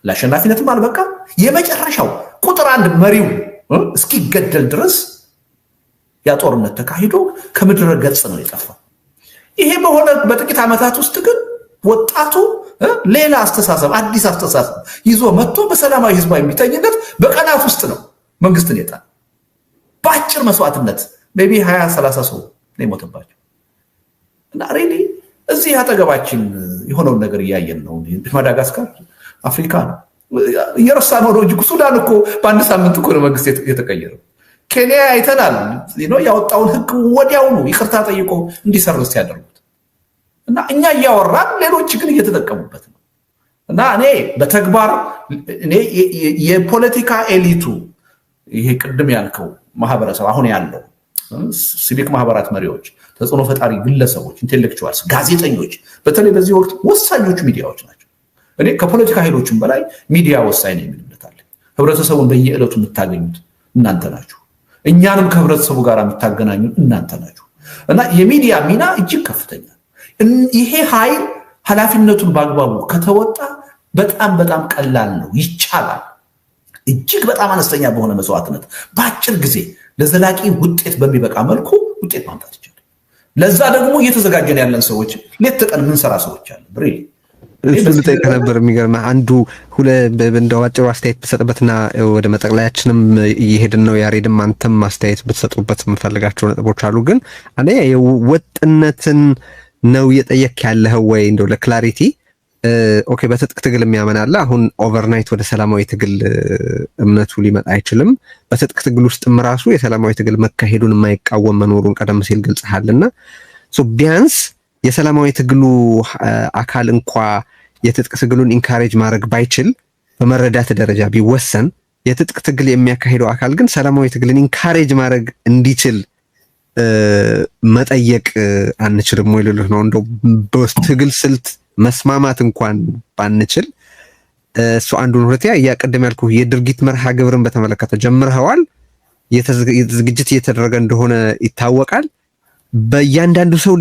ለአሸናፊነትም አልበቃም። የመጨረሻው ቁጥር 1 መሪው እስኪገደል ድረስ ያ ጦርነት ተካሂዶ ከምድረ ገጽ ነው የጠፋው። ይሄ በሆነ በጥቂት ዓመታት ውስጥ ግን ወጣቱ ሌላ አስተሳሰብ አዲስ አስተሳሰብ ይዞ መጥቶ በሰላማዊ ህዝባዊ የሚተኝነት በቀናት ውስጥ ነው መንግስትን የጣለው። በአጭር መስዋዕትነት ሜቢ 20-30 ሰው ነው የሞተባቸው። እና ሪሊ እዚህ አጠገባችን የሆነውን ነገር እያየን ነው። ማዳጋስካር አፍሪካ ነው እየረሳ ነው እንጂ ሱዳን እኮ በአንድ ሳምንት እኮ ነው መንግስት የተቀየረው። ኬንያ አይተናል ያወጣውን ህግ ወዲያውኑ ይቅርታ ጠይቆ እንዲሰርዝ ያደርጉት። እና እኛ እያወራን ሌሎች ግን እየተጠቀሙበት ነው። እና እኔ በተግባር የፖለቲካ ኤሊቱ ይሄ ቅድም ያልከው ማህበረሰብ አሁን ያለው ሲቪክ ማህበራት መሪዎች፣ ተጽዕኖ ፈጣሪ ግለሰቦች፣ ኢንቴሌክቹዋልስ፣ ጋዜጠኞች በተለይ በዚህ ወቅት ወሳኞቹ ሚዲያዎች ናቸው። እኔ ከፖለቲካ ኃይሎችም በላይ ሚዲያ ወሳኝ ነው የሚል እምነት አለኝ። ህብረተሰቡን በየዕለቱ የምታገኙት እናንተ ናችሁ። እኛንም ከህብረተሰቡ ጋር የምታገናኙ እናንተ ናችሁ። እና የሚዲያ ሚና እጅግ ከፍተኛ። ይሄ ኃይል ኃላፊነቱን በአግባቡ ከተወጣ በጣም ቀላል ነው፣ ይቻላል። እጅግ በጣም አነስተኛ በሆነ መስዋዕትነት በአጭር ጊዜ ለዘላቂ ውጤት በሚበቃ መልኩ ውጤት ማምጣት ይችላል። ለዛ ደግሞ እየተዘጋጀን ያለን ሰዎች ሌት ተቀን ምንሰራ ሰዎች አለን። ሪሊ እሱ ልጠይቅ ነበር። የሚገርምህ አንዱ እንደው አጭሩ አስተያየት ብትሰጥበትና ወደ መጠቅለያችንም እየሄድን ነው። ያሬድም አንተም አስተያየት ብትሰጡበት የምፈልጋቸው ነጥቦች አሉ። ግን አንደኛ የወጥነትን ነው እየጠየቅ ያለኸው ወይ? እንደው ለክላሪቲ ኦኬ፣ በትጥቅ ትግል የሚያምን አለ። አሁን ኦቨርናይት ወደ ሰላማዊ ትግል እምነቱ ሊመጣ አይችልም። በትጥቅ ትግል ውስጥም ራሱ የሰላማዊ ትግል መካሄዱን የማይቃወም መኖሩን ቀደም ሲል ገልጸሃልና ቢያንስ የሰላማዊ ትግሉ አካል እንኳ የትጥቅ ትግሉን ኢንካሬጅ ማድረግ ባይችል በመረዳት ደረጃ ቢወሰን የትጥቅ ትግል የሚያካሂደው አካል ግን ሰላማዊ ትግልን ኢንካሬጅ ማድረግ እንዲችል መጠየቅ አንችልም ወይ ልልህ ነው። እንደው በትግል ስልት መስማማት እንኳን ባንችል እሱ አንዱን። ሁለተኛ ያቀደም ያልኩህ የድርጊት መርሃ ግብርን በተመለከተ ጀምረዋል። ዝግጅት እየተደረገ እንደሆነ ይታወቃል። በእያንዳንዱ ሰው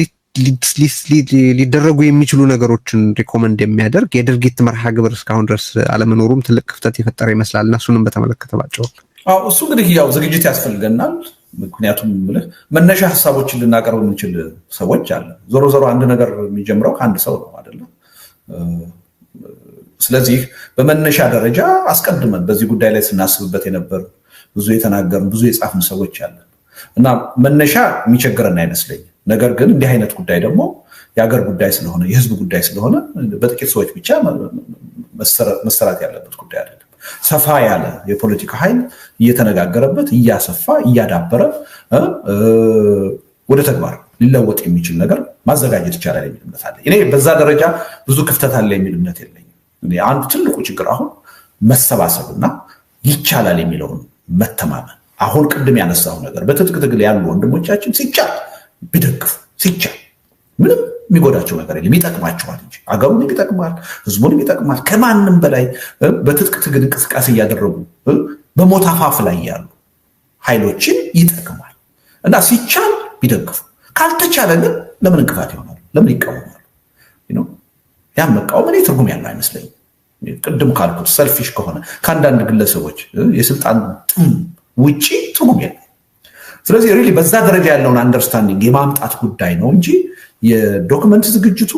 ሊደረጉ የሚችሉ ነገሮችን ሪኮመንድ የሚያደርግ የድርጊት መርሃ ግብር እስካሁን ድረስ አለመኖሩም ትልቅ ክፍተት የፈጠረ ይመስላል። እና እሱንም በተመለከተ ባጭሩ እሱ እንግዲህ ያው ዝግጅት ያስፈልገናል። ምክንያቱም መነሻ ሀሳቦችን ልናቀርብ የምንችል ሰዎች አለ። ዞሮ አንድ ነገር የሚጀምረው ከአንድ ሰው ነው አይደለም። ስለዚህ በመነሻ ደረጃ አስቀድመን በዚህ ጉዳይ ላይ ስናስብበት የነበር ብዙ የተናገርን ብዙ የጻፍን ሰዎች አለን እና መነሻ የሚቸግረን አይመስለኝም። ነገር ግን እንዲህ አይነት ጉዳይ ደግሞ የሀገር ጉዳይ ስለሆነ የህዝብ ጉዳይ ስለሆነ በጥቂት ሰዎች ብቻ መሰራት ያለበት ጉዳይ አይደለም። ሰፋ ያለ የፖለቲካ ኃይል እየተነጋገረበት እያሰፋ እያዳበረ ወደ ተግባር ሊለወጥ የሚችል ነገር ማዘጋጀት ይቻላል የሚል እምነት አለ። እኔ በዛ ደረጃ ብዙ ክፍተት አለ የሚል እምነት የለኝም። አንድ ትልቁ ችግር አሁን መሰባሰብና ይቻላል የሚለውን መተማመን። አሁን ቅድም ያነሳው ነገር በትጥቅ ትግል ያሉ ወንድሞቻችን ሲቻል ቢደግፉ ሲቻል ምንም የሚጎዳቸው ነገር የለም፣ ይጠቅማቸዋል እንጂ አገሩን ይጠቅማል፣ ህዝቡን ይጠቅማል። ከማንም በላይ በትጥቅ ትግል እንቅስቃሴ እያደረጉ በሞት አፋፍ ላይ ያሉ ኃይሎችን ይጠቅማል እና ሲቻል ቢደግፉ፣ ካልተቻለ ግን ለምን እንቅፋት ይሆናል? ለምን ይቃወማሉ? ያን መቃወም እኔ ትርጉም ያለው አይመስለኝም። ቅድም ካልኩት ሰልፊሽ ከሆነ ከአንዳንድ ግለሰቦች የስልጣን ጥም ውጪ ትርጉም የለም። ስለዚህ ሪሊ በዛ ደረጃ ያለውን አንደርስታንዲንግ የማምጣት ጉዳይ ነው እንጂ የዶክመንት ዝግጅቱ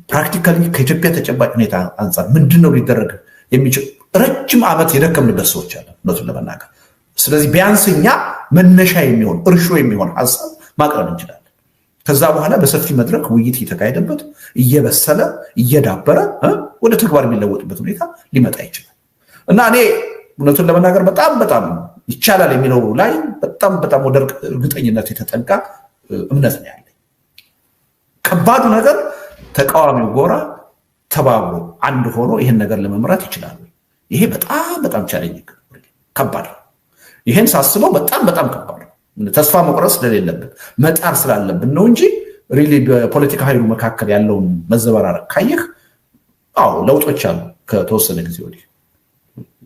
ፕራክቲካሊ ከኢትዮጵያ ተጨባጭ ሁኔታ አንጻር ምንድነው ሊደረግ የሚችል ረጅም ዓመት የደከምንበት ሰዎች አለ እውነቱን ለመናገር። ስለዚህ ቢያንስ እኛ መነሻ የሚሆን እርሾ የሚሆን ሀሳብ ማቅረብ እንችላለን። ከዛ በኋላ በሰፊ መድረክ ውይይት እየተካሄደበት እየበሰለ እየዳበረ ወደ ተግባር የሚለወጥበት ሁኔታ ሊመጣ ይችላል እና እኔ እውነቱን ለመናገር በጣም ይቻላል የሚለው ላይ በጣም ወደ እርግጠኝነት የተጠጋ እምነት ነው ያለኝ። ከባዱ ነገር ተቃዋሚው ጎራ ተባብሮ አንድ ሆኖ ይሄን ነገር ለመምራት ይችላል። ይሄ በጣም ቻሌንጅ ከባድ ነው። ይሄን ሳስበው በጣም ከባድ ነው። ተስፋ መቁረጥ ስለሌለብን መጣር ስላለብን ነው እንጂ ሪሊ በፖለቲካ ኃይሉ መካከል ያለውን መዘበራረቅ ካየህ ለውጦች አሉ። ከተወሰነ ጊዜ ወዲህ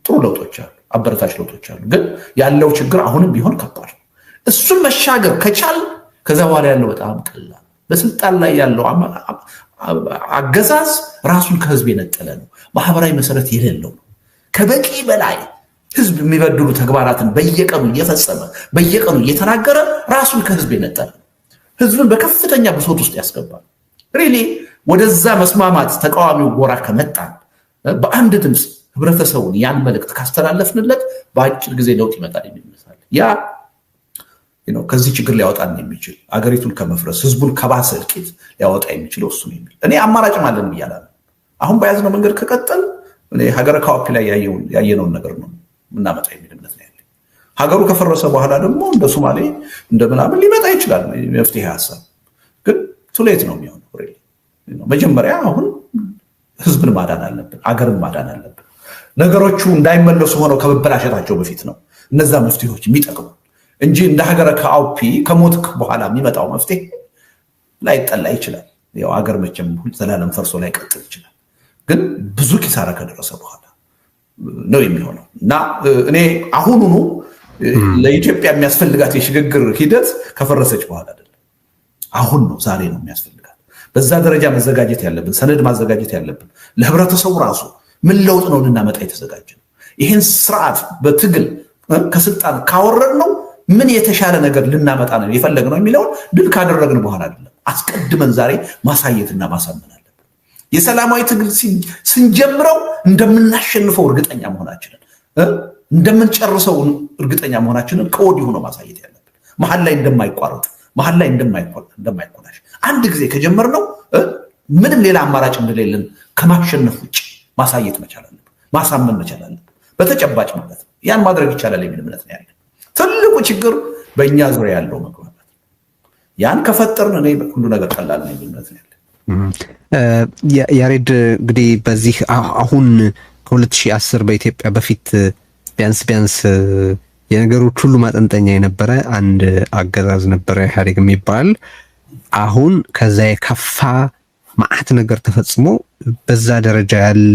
ጥሩ ለውጦች አሉ፣ አበረታች ለውጦች አሉ። ግን ያለው ችግር አሁንም ቢሆን ከባድ ነው። እሱን መሻገር ከቻል ከዛ በኋላ ያለው በጣም ቀላል። በስልጣን ላይ ያለው አገዛዝ ራሱን ከህዝብ የነጠለ ነው፣ ማህበራዊ መሰረት የሌለው ነው። ከበቂ በላይ ህዝብ የሚበድሉ ተግባራትን በየቀኑ እየፈጸመ በየቀኑ እየተናገረ ራሱን ከህዝብ የነጠለ ነው። ህዝብን በከፍተኛ ብሶት ውስጥ ያስገባል። ሪሊ ወደዛ መስማማት ተቃዋሚው ጎራ ከመጣ በአንድ ድምፅ ህብረተሰቡን ያን መልእክት ካስተላለፍንለት በአጭር ጊዜ ለውጥ ይመጣል የሚል ይመስላል። ያ ከዚህ ችግር ሊያወጣን የሚችል አገሪቱን ከመፍረስ ህዝቡን ከባሰ እልቂት ሊያወጣ የሚችለው እሱ ነው የሚል እኔ አማራጭም አለን ብያለሁ። አሁን በያዝነው መንገድ ከቀጠል እኔ ሀገረ ካኦፒ ላይ ያየነውን ነገር ነው ምናመጣ የሚል እምነት ነው ያለኝ። ሀገሩ ከፈረሰ በኋላ ደግሞ እንደ ሶማሌ እንደምናምን ሊመጣ ይችላል መፍትሄ ሀሳብ፣ ግን ቱሌት ነው የሚሆነው። መጀመሪያ አሁን ህዝብን ማዳን አለብን፣ አገርን ማዳን አለብን። ነገሮቹ እንዳይመለሱ ሆነው ከመበላሸታቸው በፊት ነው እነዛ መፍትሄዎች የሚጠቅሙ እንጂ እንደ ሀገረ ካኦፒ ከሞትክ በኋላ የሚመጣው መፍትሄ ላይጠላ ይችላል። ያው አገር መቼም ዘላለም ፈርሶ ላይ ቀጥል ይችላል፣ ግን ብዙ ኪሳራ ከደረሰ በኋላ ነው የሚሆነው እና እኔ አሁኑኑ ለኢትዮጵያ የሚያስፈልጋት የሽግግር ሂደት ከፈረሰች በኋላ አይደለም፣ አሁን ነው፣ ዛሬ ነው የሚያስፈልጋት። በዛ ደረጃ መዘጋጀት ያለብን፣ ሰነድ ማዘጋጀት ያለብን፣ ለህብረተሰቡ ራሱ ምን ለውጥ ነው ልናመጣ የተዘጋጀ ነው። ይህን ስርዓት በትግል ከስልጣን ካወረድ ነው ምን የተሻለ ነገር ልናመጣ ነው የፈለግነው የሚለውን ድል ካደረግን በኋላ አይደለም፣ አስቀድመን ዛሬ ማሳየትና ማሳመን አለብን። የሰላማዊ ትግል ስንጀምረው እንደምናሸንፈው እርግጠኛ መሆናችንን እንደምንጨርሰው እርግጠኛ መሆናችንን ከወዲሁ ነው ማሳየት ያለብን። መሀል ላይ እንደማይቋረጥ፣ መሀል ላይ እንደማይኮላሽ አንድ ጊዜ ከጀመርነው ምንም ሌላ አማራጭ እንደሌለን ከማሸነፍ ውጭ ማሳየት መቻል አለብን፣ ማሳመን መቻል አለብን በተጨባጭ ማለት ነው። ያን ማድረግ ይቻላል የሚል እምነት ነው ያለን። ትልቁ ችግር በእኛ ዙሪያ ያለው መግባባት፣ ያን ከፈጠርን እኔ ሁሉ ነገር ቀላል ነው የሚል እምነት ነው ያለን። ያሬድ እንግዲህ በዚህ አሁን ከ2010 በኢትዮጵያ በፊት ቢያንስ የነገሮች ሁሉ ማጠንጠኛ የነበረ አንድ አገዛዝ ነበረ ኢህአዴግ የሚባል። አሁን ከዛ የከፋ ማዕት ነገር ተፈጽሞ በዛ ደረጃ ያለ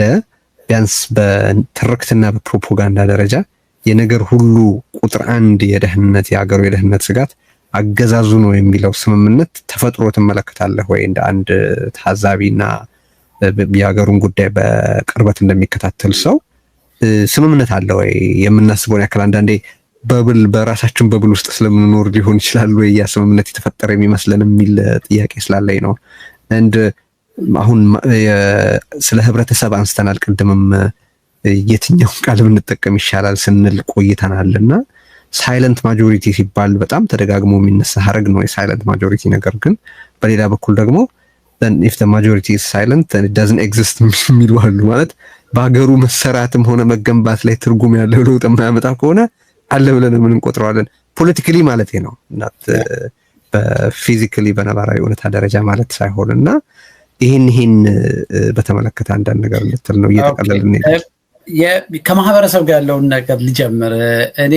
ቢያንስ በትርክትና በፕሮፓጋንዳ ደረጃ የነገር ሁሉ ቁጥር አንድ የሀገሩ የደህንነት ስጋት አገዛዙ ነው የሚለው ስምምነት ተፈጥሮ ትመለከታለህ ወይ? እንደ አንድ ታዛቢና የሀገሩን ጉዳይ በቅርበት እንደሚከታተል ሰው ስምምነት አለ ወይ? የምናስበውን ያክል አንዳንዴ በራሳችን በብል ውስጥ ስለምንኖር ሊሆን ይችላል ወይ ያ ስምምነት የተፈጠረ የሚመስለን የሚል ጥያቄ ስላለኝ ነው። እንድ አሁን ስለ ህብረተሰብ አንስተናል ቅድምም የትኛውን ቃል ብንጠቀም ይሻላል ስንል ቆይተናልና ሳይለንት ማጆሪቲ ሲባል በጣም ተደጋግሞ የሚነሳ ሀረግ ነው የሳይለንት ማጆሪቲ ነገር። ግን በሌላ በኩል ደግሞ if the majority is silent then it doesn't exist የሚሉ አሉ። ማለት በሀገሩ መሰራትም ሆነ መገንባት ላይ ትርጉም ያለው ለውጥ የማያመጣ ከሆነ አለ ብለን ምን እንቆጥረዋለን? ፖለቲካሊ ማለት ነው እናት በፊዚካሊ በነባራዊ እውነታ ደረጃ ማለት ሳይሆንና ይሄን በተመለከተ አንዳንድ ነገር ልትል ነው እየተቀለልን ነው። ከማህበረሰብ ጋር ያለውን ነገር ልጀምር። እኔ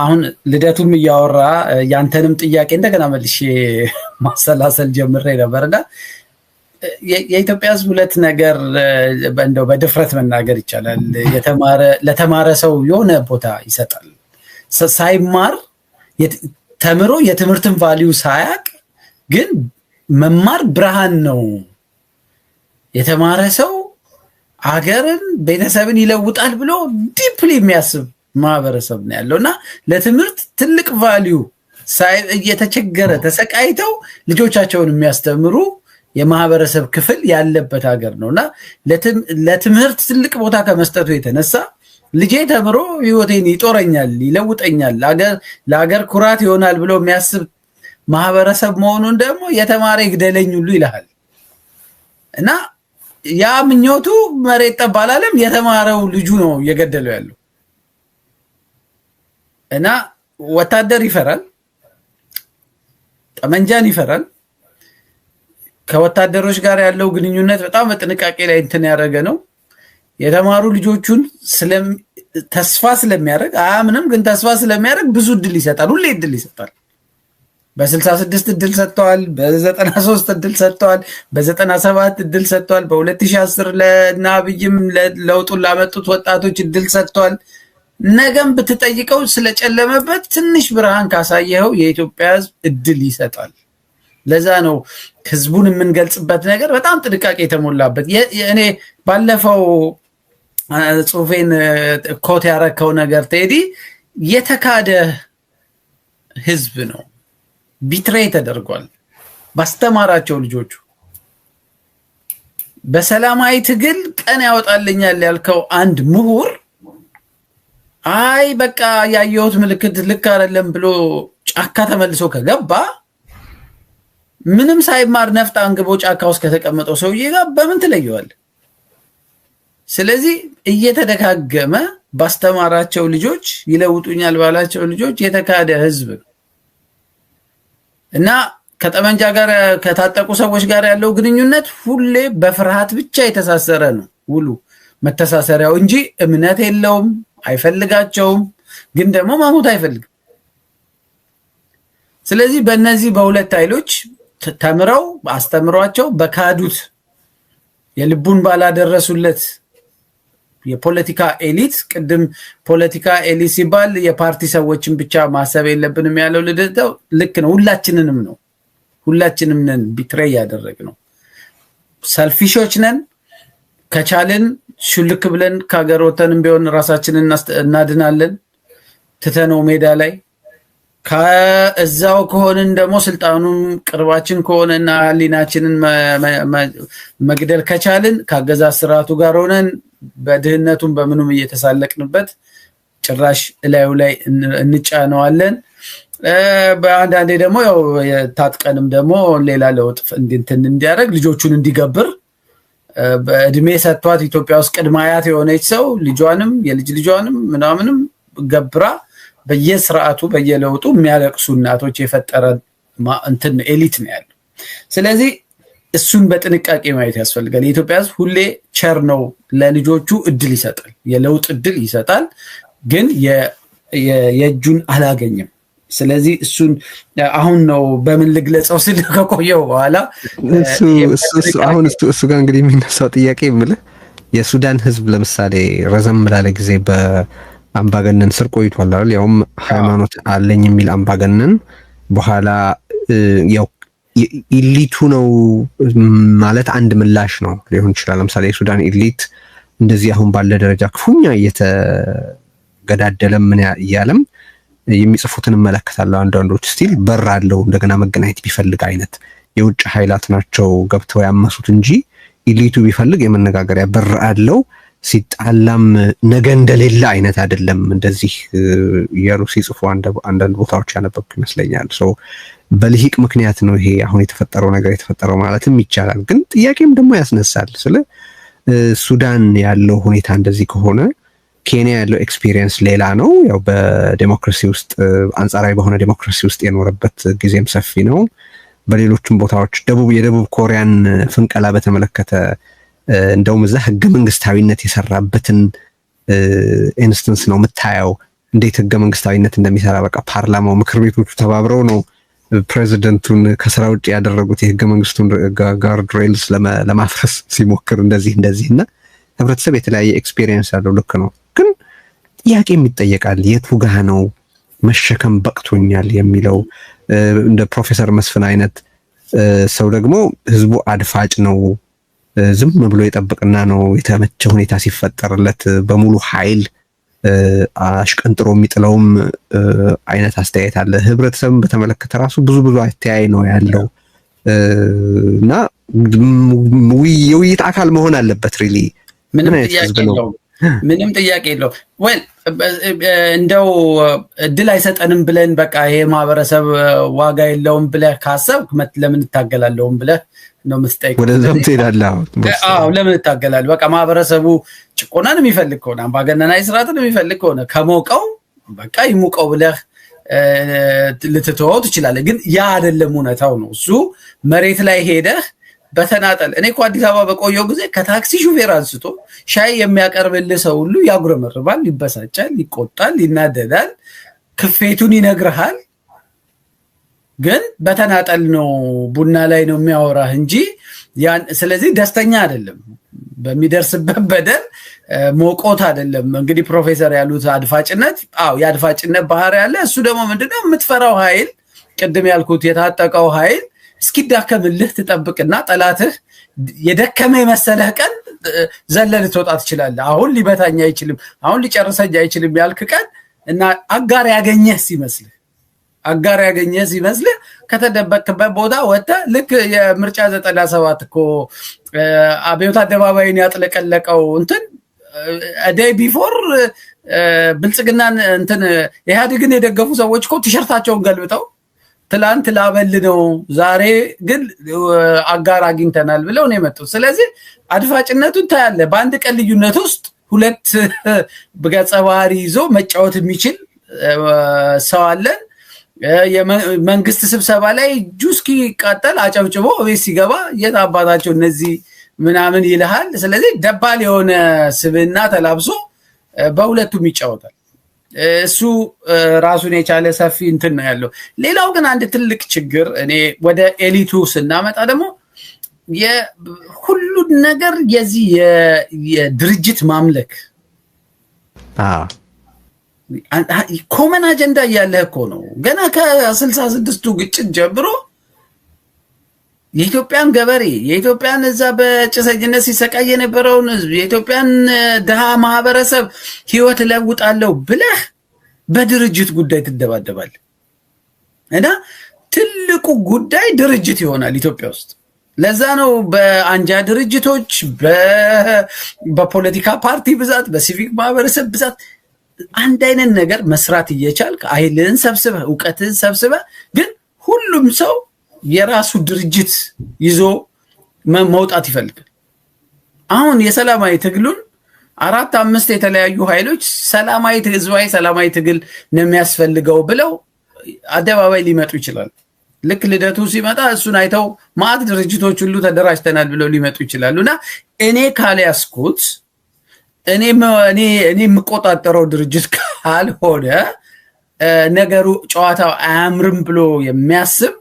አሁን ልደቱም እያወራ ያንተንም ጥያቄ እንደገና መልሼ ማሰላሰል ጀምሬ ነበርና የኢትዮጵያ ሕዝብ ሁለት ነገር እንደው በድፍረት መናገር ይቻላል። ለተማረ ሰው የሆነ ቦታ ይሰጣል። ሳይማር ተምሮ የትምህርትን ቫልዩ ሳያቅ ግን መማር ብርሃን ነው። የተማረ ሰው አገርን ቤተሰብን ይለውጣል ብሎ ዲፕሊ የሚያስብ ማህበረሰብ ነው ያለውና ለትምህርት ትልቅ ቫልዩ እየተቸገረ ተሰቃይተው ልጆቻቸውን የሚያስተምሩ የማህበረሰብ ክፍል ያለበት ሀገር ነውና ለትምህርት ትልቅ ቦታ ከመስጠቱ የተነሳ ልጄ ተምሮ ህይወቴን ይጦረኛል፣ ይለውጠኛል፣ ለሀገር ኩራት ይሆናል ብሎ የሚያስብ ማህበረሰብ መሆኑን ደግሞ የተማረ ይግደለኝ ሁሉ ይልሃል። እና ያ ምኞቱ መሬት ጠብ አላለም። የተማረው ልጁ ነው እየገደለው ያለው። እና ወታደር ይፈራል፣ ጠመንጃን ይፈራል። ከወታደሮች ጋር ያለው ግንኙነት በጣም በጥንቃቄ ላይ እንትን ያደረገ ነው። የተማሩ ልጆቹን ተስፋ ስለሚያደርግ አያምንም፣ ግን ተስፋ ስለሚያደርግ ብዙ እድል ይሰጣል። ሁሌ እድል ይሰጣል። በ66 እድል ሰጥተዋል፣ በ93 እድል ሰጥተዋል፣ በ97 እድል ሰጥተዋል። በ2010 ለእነ አብይም ለውጡን ላመጡት ወጣቶች እድል ሰጥተዋል። ነገም ብትጠይቀው ስለጨለመበት ትንሽ ብርሃን ካሳየኸው የኢትዮጵያ ሕዝብ እድል ይሰጣል። ለዛ ነው ህዝቡን የምንገልጽበት ነገር በጣም ጥንቃቄ የተሞላበት። እኔ ባለፈው ጽሁፌን ኮት ያረከው ነገር ቴዲ የተካደ ህዝብ ነው። ቢትሬይ ተደርጓል ባስተማራቸው ልጆቹ። በሰላማዊ ትግል ቀን ያወጣልኛል ያልከው አንድ ምሁር አይ በቃ ያየሁት ምልክት ልክ አይደለም ብሎ ጫካ ተመልሶ ከገባ ምንም ሳይማር ነፍጥ አንግቦ ጫካ ውስጥ ከተቀመጠው ሰውዬ ጋር በምን ትለየዋል? ስለዚህ እየተደጋገመ ባስተማራቸው ልጆች ይለውጡኛል ባላቸው ልጆች የተካደ ህዝብ ነው እና ከጠመንጃ ጋር ከታጠቁ ሰዎች ጋር ያለው ግንኙነት ሁሌ በፍርሃት ብቻ የተሳሰረ ነው። ውሉ መተሳሰሪያው እንጂ እምነት የለውም። አይፈልጋቸውም፣ ግን ደግሞ መሞት አይፈልግም። ስለዚህ በእነዚህ በሁለት ኃይሎች ተምረው አስተምሯቸው በካዱት የልቡን ባላደረሱለት የፖለቲካ ኤሊት፣ ቅድም ፖለቲካ ኤሊት ሲባል የፓርቲ ሰዎችን ብቻ ማሰብ የለብንም ያለው ልደተው ልክ ነው። ሁላችንም ነን ቢትሬይ ያደረግነው። ሰልፊሾች ነን። ከቻልን ሹልክ ብለን ከሀገር ወተንም ቢሆን ራሳችንን እናድናለን ትተነው ሜዳ ላይ። ከዛው ከሆንን ደግሞ ስልጣኑን ቅርባችን ከሆነና ህሊናችንን መግደል ከቻልን ከአገዛዝ ስርዓቱ ጋር ሆነን በድህነቱም በምኑም እየተሳለቅንበት ጭራሽ እላዩ ላይ እንጫነዋለን። በአንዳንዴ ደግሞ ያው ታጥቀንም ደግሞ ሌላ ለውጥ እንዲያደርግ ልጆቹን እንዲገብር በእድሜ ሰጥቷት ኢትዮጵያ ውስጥ ቅድመ አያት የሆነች ሰው ልጇንም የልጅ ልጇንም ምናምንም ገብራ በየስርዓቱ በየለውጡ የሚያለቅሱ እናቶች የፈጠረ እንትን ኤሊት ነው ያለው። ስለዚህ እሱን በጥንቃቄ ማየት ያስፈልጋል። የኢትዮጵያ ሕዝብ ሁሌ ቸር ነው፣ ለልጆቹ እድል ይሰጣል፣ የለውጥ እድል ይሰጣል፣ ግን የእጁን አላገኘም። ስለዚህ እሱን አሁን ነው በምን ልግለጸው ስል ከቆየው በኋላ አሁን እሱ ጋር እንግዲህ የሚነሳው ጥያቄ የምልህ የሱዳን ሕዝብ ለምሳሌ ረዘም ላለ ጊዜ በአምባገነን ስር ቆይቷል አይደል? ያውም ሃይማኖት አለኝ የሚል አምባገነን። በኋላ ያው ኢሊቱ ነው ማለት አንድ ምላሽ ነው ሊሆን ይችላል። ለምሳሌ የሱዳን ኢሊት እንደዚህ አሁን ባለ ደረጃ ክፉኛ እየተገዳደለ ምን እያለም የሚጽፉትን እመለከታለሁ። አንዳንዶች ስቲል በር አለው እንደገና መገናኘት ቢፈልግ አይነት የውጭ ኃይላት ናቸው ገብተው ያመሱት እንጂ ኢሊቱ ቢፈልግ የመነጋገሪያ በር አለው። ሲጣላም ነገ እንደሌለ አይነት አይደለም። እንደዚህ እያሉ ሲጽፉ አንዳንድ ቦታዎች ያነበብኩ ይመስለኛል። በልሂቅ ምክንያት ነው ይሄ አሁን የተፈጠረው ነገር የተፈጠረው ማለትም ይቻላል። ግን ጥያቄም ደግሞ ያስነሳል። ስለ ሱዳን ያለው ሁኔታ እንደዚህ ከሆነ ኬንያ ያለው ኤክስፒሪየንስ ሌላ ነው። ያው በዲሞክራሲ ውስጥ አንጻራዊ በሆነ ዲሞክራሲ ውስጥ የኖረበት ጊዜም ሰፊ ነው። በሌሎችም ቦታዎች የደቡብ ኮሪያን ፍንቀላ በተመለከተ እንደውም እዛ ህገ መንግስታዊነት የሰራበትን ኢንስተንስ ነው የምታየው። እንዴት ህገ መንግስታዊነት እንደሚሰራ በቃ ፓርላማው ምክር ቤቶቹ ተባብረው ነው ፕሬዚደንቱን ከስራ ውጭ ያደረጉት የህገ መንግስቱን ጋርድ ሬልስ ለማፍረስ ሲሞክር እንደዚህ እና ህብረተሰብ የተለያየ ኤክስፒሪየንስ ያለው ልክ ነው። ግን ጥያቄም ይጠየቃል። የቱ ጋ ነው መሸከም በቅቶኛል የሚለው? እንደ ፕሮፌሰር መስፍን አይነት ሰው ደግሞ ህዝቡ አድፋጭ ነው፣ ዝም ብሎ የጠብቅና ነው የተመቸ ሁኔታ ሲፈጠርለት በሙሉ ኃይል አሽቀንጥሮ የሚጥለውም አይነት አስተያየት አለ። ህብረተሰብን በተመለከተ ራሱ ብዙ አስተያየት ነው ያለው እና የውይይት አካል መሆን አለበት። ሪሊ ምንም ጥያቄ የለውም። ምንም ጥያቄ የለው። ወይ እንደው እድል አይሰጠንም ብለን በቃ ይሄ ማህበረሰብ ዋጋ የለውም ብለህ ካሰብክ ለምን እታገላለሁም ብለህ ነው የምትጠይቀው። ወደዛም ትሄዳለህ። አዎ ለምን እታገላለሁ? በቃ ማህበረሰቡ ጭቆናን የሚፈልግ ከሆነ አምባገነናዊ ስርዓትን የሚፈልግ ከሆነ ከሞቀው በቃ ይሙቀው ብለህ ልትተወው ትችላለህ። ግን ያ አይደለም እውነታው ነው። እሱ መሬት ላይ ሄደህ በተናጠል እኔ እኮ አዲስ አበባ በቆየው ጊዜ ከታክሲ ሹፌር አንስቶ ሻይ የሚያቀርብልህ ሰው ሁሉ ያጉረመርባል፣ ይበሳጫል፣ ይቆጣል፣ ይናደዳል፣ ክፌቱን ይነግርሃል። ግን በተናጠል ነው ቡና ላይ ነው የሚያወራህ እንጂ ስለዚህ ደስተኛ አይደለም በሚደርስበት በደል ሞቆት አይደለም። እንግዲህ ፕሮፌሰር ያሉት አድፋጭነት፣ የአድፋጭነት ባህሪ ያለ እሱ ደግሞ ምንድነው የምትፈራው ኃይል ቅድም ያልኩት የታጠቀው ኃይል እስኪዳከምልህ ትጠብቅና ጠላትህ የደከመ የመሰለህ ቀን ዘለል ትወጣ ትችላለህ። አሁን ሊበታኝ አይችልም፣ አሁን ሊጨርሰኝ አይችልም ያልክ ቀን እና አጋር ያገኘህ ሲመስልህ ከተደበቅበት ቦታ ወጥተህ ልክ የምርጫ 97 እኮ አብዮት አደባባይን ያጥለቀለቀው እንትን ዴይ ቢፎር ብልጽግናን እንትን ኢህአዴግን የደገፉ ሰዎች እኮ ቲሸርታቸውን ገልብጠው ትላንት ላበል ነው ዛሬ ግን አጋር አግኝተናል ብለው ነው የመጡት። ስለዚህ አድፋጭነቱን ታያለህ። በአንድ ቀን ልዩነት ውስጥ ሁለት ገጸ ባህሪ ይዞ መጫወት የሚችል ሰው አለን። የመንግስት ስብሰባ ላይ ጁስኪ ቃጠል አጨብጭቦ ቤት ሲገባ የት አባታቸው እነዚህ ምናምን ይልሃል። ስለዚህ ደባል የሆነ ስብዕና ተላብሶ በሁለቱም ይጫወታል። እሱ ራሱን የቻለ ሰፊ እንትን ነው ያለው። ሌላው ግን አንድ ትልቅ ችግር እኔ ወደ ኤሊቱ ስናመጣ ደግሞ የሁሉ ነገር የዚህ የድርጅት ማምለክ ኮመን አጀንዳ እያለ እኮ ነው። ገና ከ66ቱ ግጭት ጀምሮ የኢትዮጵያን ገበሬ የኢትዮጵያን እዛ በጭሰኝነት ሲሰቃይ የነበረውን ህዝብ የኢትዮጵያን ድሃ ማህበረሰብ ህይወት ለውጣለሁ ብለህ በድርጅት ጉዳይ ትደባደባለህ። እና ትልቁ ጉዳይ ድርጅት ይሆናል ኢትዮጵያ ውስጥ። ለዛ ነው በአንጃ ድርጅቶች፣ በፖለቲካ ፓርቲ ብዛት፣ በሲቪክ ማህበረሰብ ብዛት አንድ አይነት ነገር መስራት እየቻልክ ኃይልህን ሰብስበህ እውቀትህን ሰብስበህ ግን ሁሉም ሰው የራሱ ድርጅት ይዞ መውጣት ይፈልጋል። አሁን የሰላማዊ ትግሉን 4-5 የተለያዩ ኃይሎች ህዝባዊ ሰላማዊ ትግል ነው የሚያስፈልገው ብለው አደባባይ ሊመጡ ይችላሉ። ልክ ልደቱ ሲመጣ እሱን አይተው ማት ድርጅቶች ሁሉ ተደራጅተናል ብለው ሊመጡ ይችላሉና እኔ ካልያዝኩት እኔ የምቆጣጠረው ድርጅት ካልሆነ ነገሩ ጨዋታው አያምርም ብሎ የሚያስብ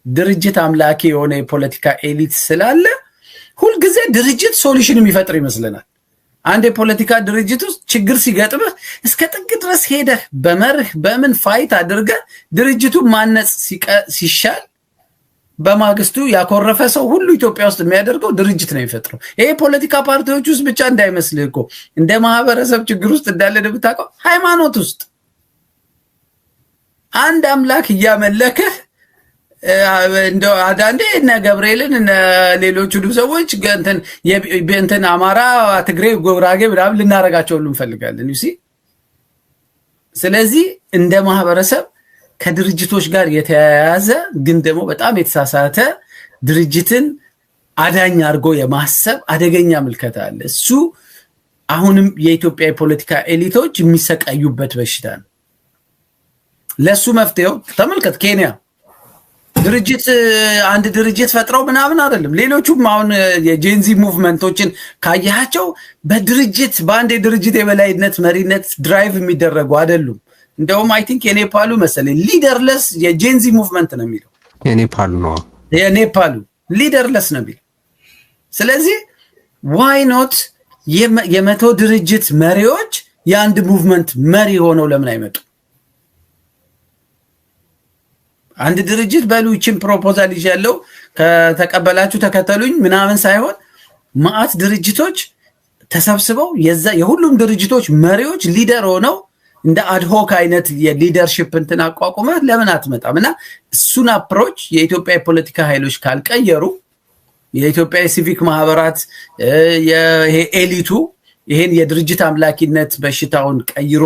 ድርጅት አምላኪ የሆነ የፖለቲካ ኤሊት ስላለ ሁልጊዜ ድርጅት ሶሉሽን የሚፈጥር ይመስለናል። አንድ የፖለቲካ ድርጅት ውስጥ ችግር ሲገጥምህ እስከ ጥግ ድረስ ሄደህ በመርህ በምን ፋይት አድርገህ ድርጅቱን ማነጽ ሲሻል በማግስቱ ያኮረፈ ሰው ሁሉ ኢትዮጵያ ውስጥ የሚያደርገው ድርጅት ነው የሚፈጥረው። ይሄ ፖለቲካ ፓርቲዎች ውስጥ ብቻ እንዳይመስልህ እኮ እንደ ማህበረሰብ ችግር ውስጥ እንዳለ ብታውቀው ሃይማኖት ውስጥ አንድ አምላክ እያመለከህ እንደው አዳንዴ እነ ገብርኤልን እነ ሌሎቹንም ሰዎች እንትን አማራ፣ ትግሬ፣ ጉራጌ ምናምን ልናረጋቸው ሁሉ እንፈልጋለን ዩሲ። ስለዚህ እንደ ማህበረሰብ ከድርጅቶች ጋር የተያያዘ ግን ደግሞ በጣም የተሳሳተ ድርጅትን አዳኝ አድርጎ የማሰብ አደገኛ ምልከታ አለ። እሱ አሁንም የኢትዮጵያ የፖለቲካ ኤሊቶች የሚሰቃዩበት በሽታ ነው። ለሱ መፍትሄው ተመልከት፣ ኬንያ አንድ ድርጅት ፈጥረው ምናምን አይደለም። ሌሎቹም አሁን የጄንዚ ሙቭመንቶችን ካያቸው በድርጅት በአንድ የድርጅት የበላይነት መሪነት ድራይቭ የሚደረጉ አይደሉም። እንደውም አይ ቲንክ የኔፓሉ መሰለኝ ሊደርለስ የጄንዚ ሙቭመንት ነው የሚለው። የኔፓሉ ሊደርለስ ነው የሚለው። ስለዚህ ዋይ ኖት የመቶ ድርጅት መሪዎች የአንድ ሙቭመንት መሪ ሆነው ለምን አይመጡ? አንድ ድርጅት በሉችን ፕሮፖዛል ይያለው ከተቀበላችሁ ተከተሉኝ ምናምን ሳይሆን ማአት ድርጅቶች ተሰብስበው የሁሉም ድርጅቶች መሪዎች ሊደር ሆነው እንደ አድሆክ አይነት የሊደርሺፕ እንትን አቋቁመህ ለምን አትመጣም? እና እሱን አፕሮች የኢትዮጵያ የፖለቲካ ኃይሎች ካልቀየሩ የኢትዮጵያ የሲቪክ ማህበራት ይሄ ኤሊቱ ይሄን የድርጅት አምላኪነት በሽታውን ቀይሮ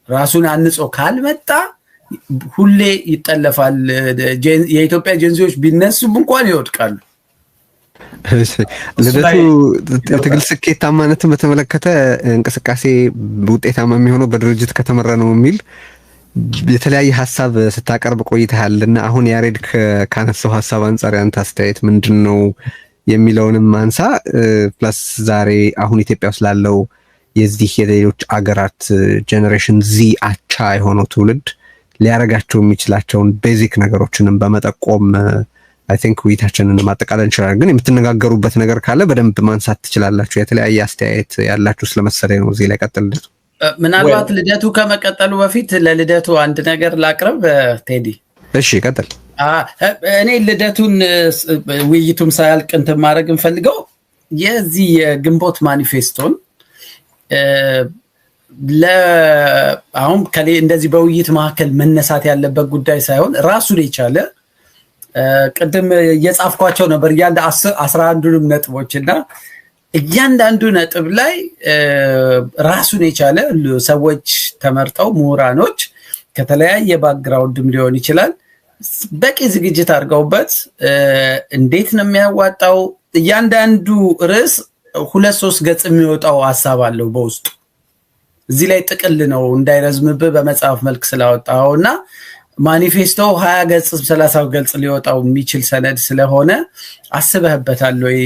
ራሱን አንጾ ካልመጣ ሁሌ ይጠለፋል። የኢትዮጵያ ጀንዚዎች ቢነሱም እንኳን ይወድቃሉ። ልደቱ የትግል ስኬታማነትን በተመለከተ እንቅስቃሴ ውጤታማ የሚሆነው በድርጅት ከተመራ ነው የሚል የተለያየ ሀሳብ ስታቀርብ ቆይተሃልና አሁን ያሬድ ካነሳው ሀሳብ አንጻር ያንተ አስተያየት ምንድን ነው የሚለውንም አንሳ። ፕላስ ዛሬ አሁን ኢትዮጵያ ውስጥ ላለው የዚህ የሌሎች አገራት ጄኔሬሽን ዚ አቻ የሆነው ትውልድ ሊያረጋቸው የሚችላቸውን ቤዚክ ነገሮችንም በመጠቆም አይ ቲንክ ውይይታችንን ማጠቃለል እንችላለን። ግን የምትነጋገሩበት ነገር ካለ በደንብ ማንሳት ትችላላችሁ። የተለያየ አስተያየት ያላችሁ ስለመሰለኝ ነው። እዚህ ላይ ቀጥል ልደቱ። ምናልባት ልደቱ ከመቀጠሉ በፊት ለልደቱ አንድ ነገር ላቅርብ ቴዲ። እሺ ቀጥል። እኔ ልደቱን ውይይቱም ሳያልቅ እንትን ማድረግ እንፈልገው የዚህ የግንቦት ማኒፌስቶን አሁን እንደዚህ በውይይት መካከል መነሳት ያለበት ጉዳይ ሳይሆን ራሱን የቻለ ቅድም እየጻፍኳቸው ነበር እያንዳ 11ዱንም ነጥቦች እና እያንዳንዱ ነጥብ ላይ ራሱን የቻለ ሰዎች ተመርጠው ምሁራኖች ከተለያየ ባክግራውንድም ሊሆን ይችላል በቂ ዝግጅት አድርገውበት እንዴት ነው የሚያዋጣው እያንዳንዱ ርዕስ 2-3 ገጽ የሚወጣው ሐሳብ አለው በውስጡ። እዚህ ላይ ጥቅል ነው እንዳይረዝምብህ በመጽሐፍ መልክ ስላወጣውና ማኒፌስቶ 20 ገጽ 30 ገጽ ሊወጣው የሚችል ሰነድ ስለሆነ አስበህበታል ወይ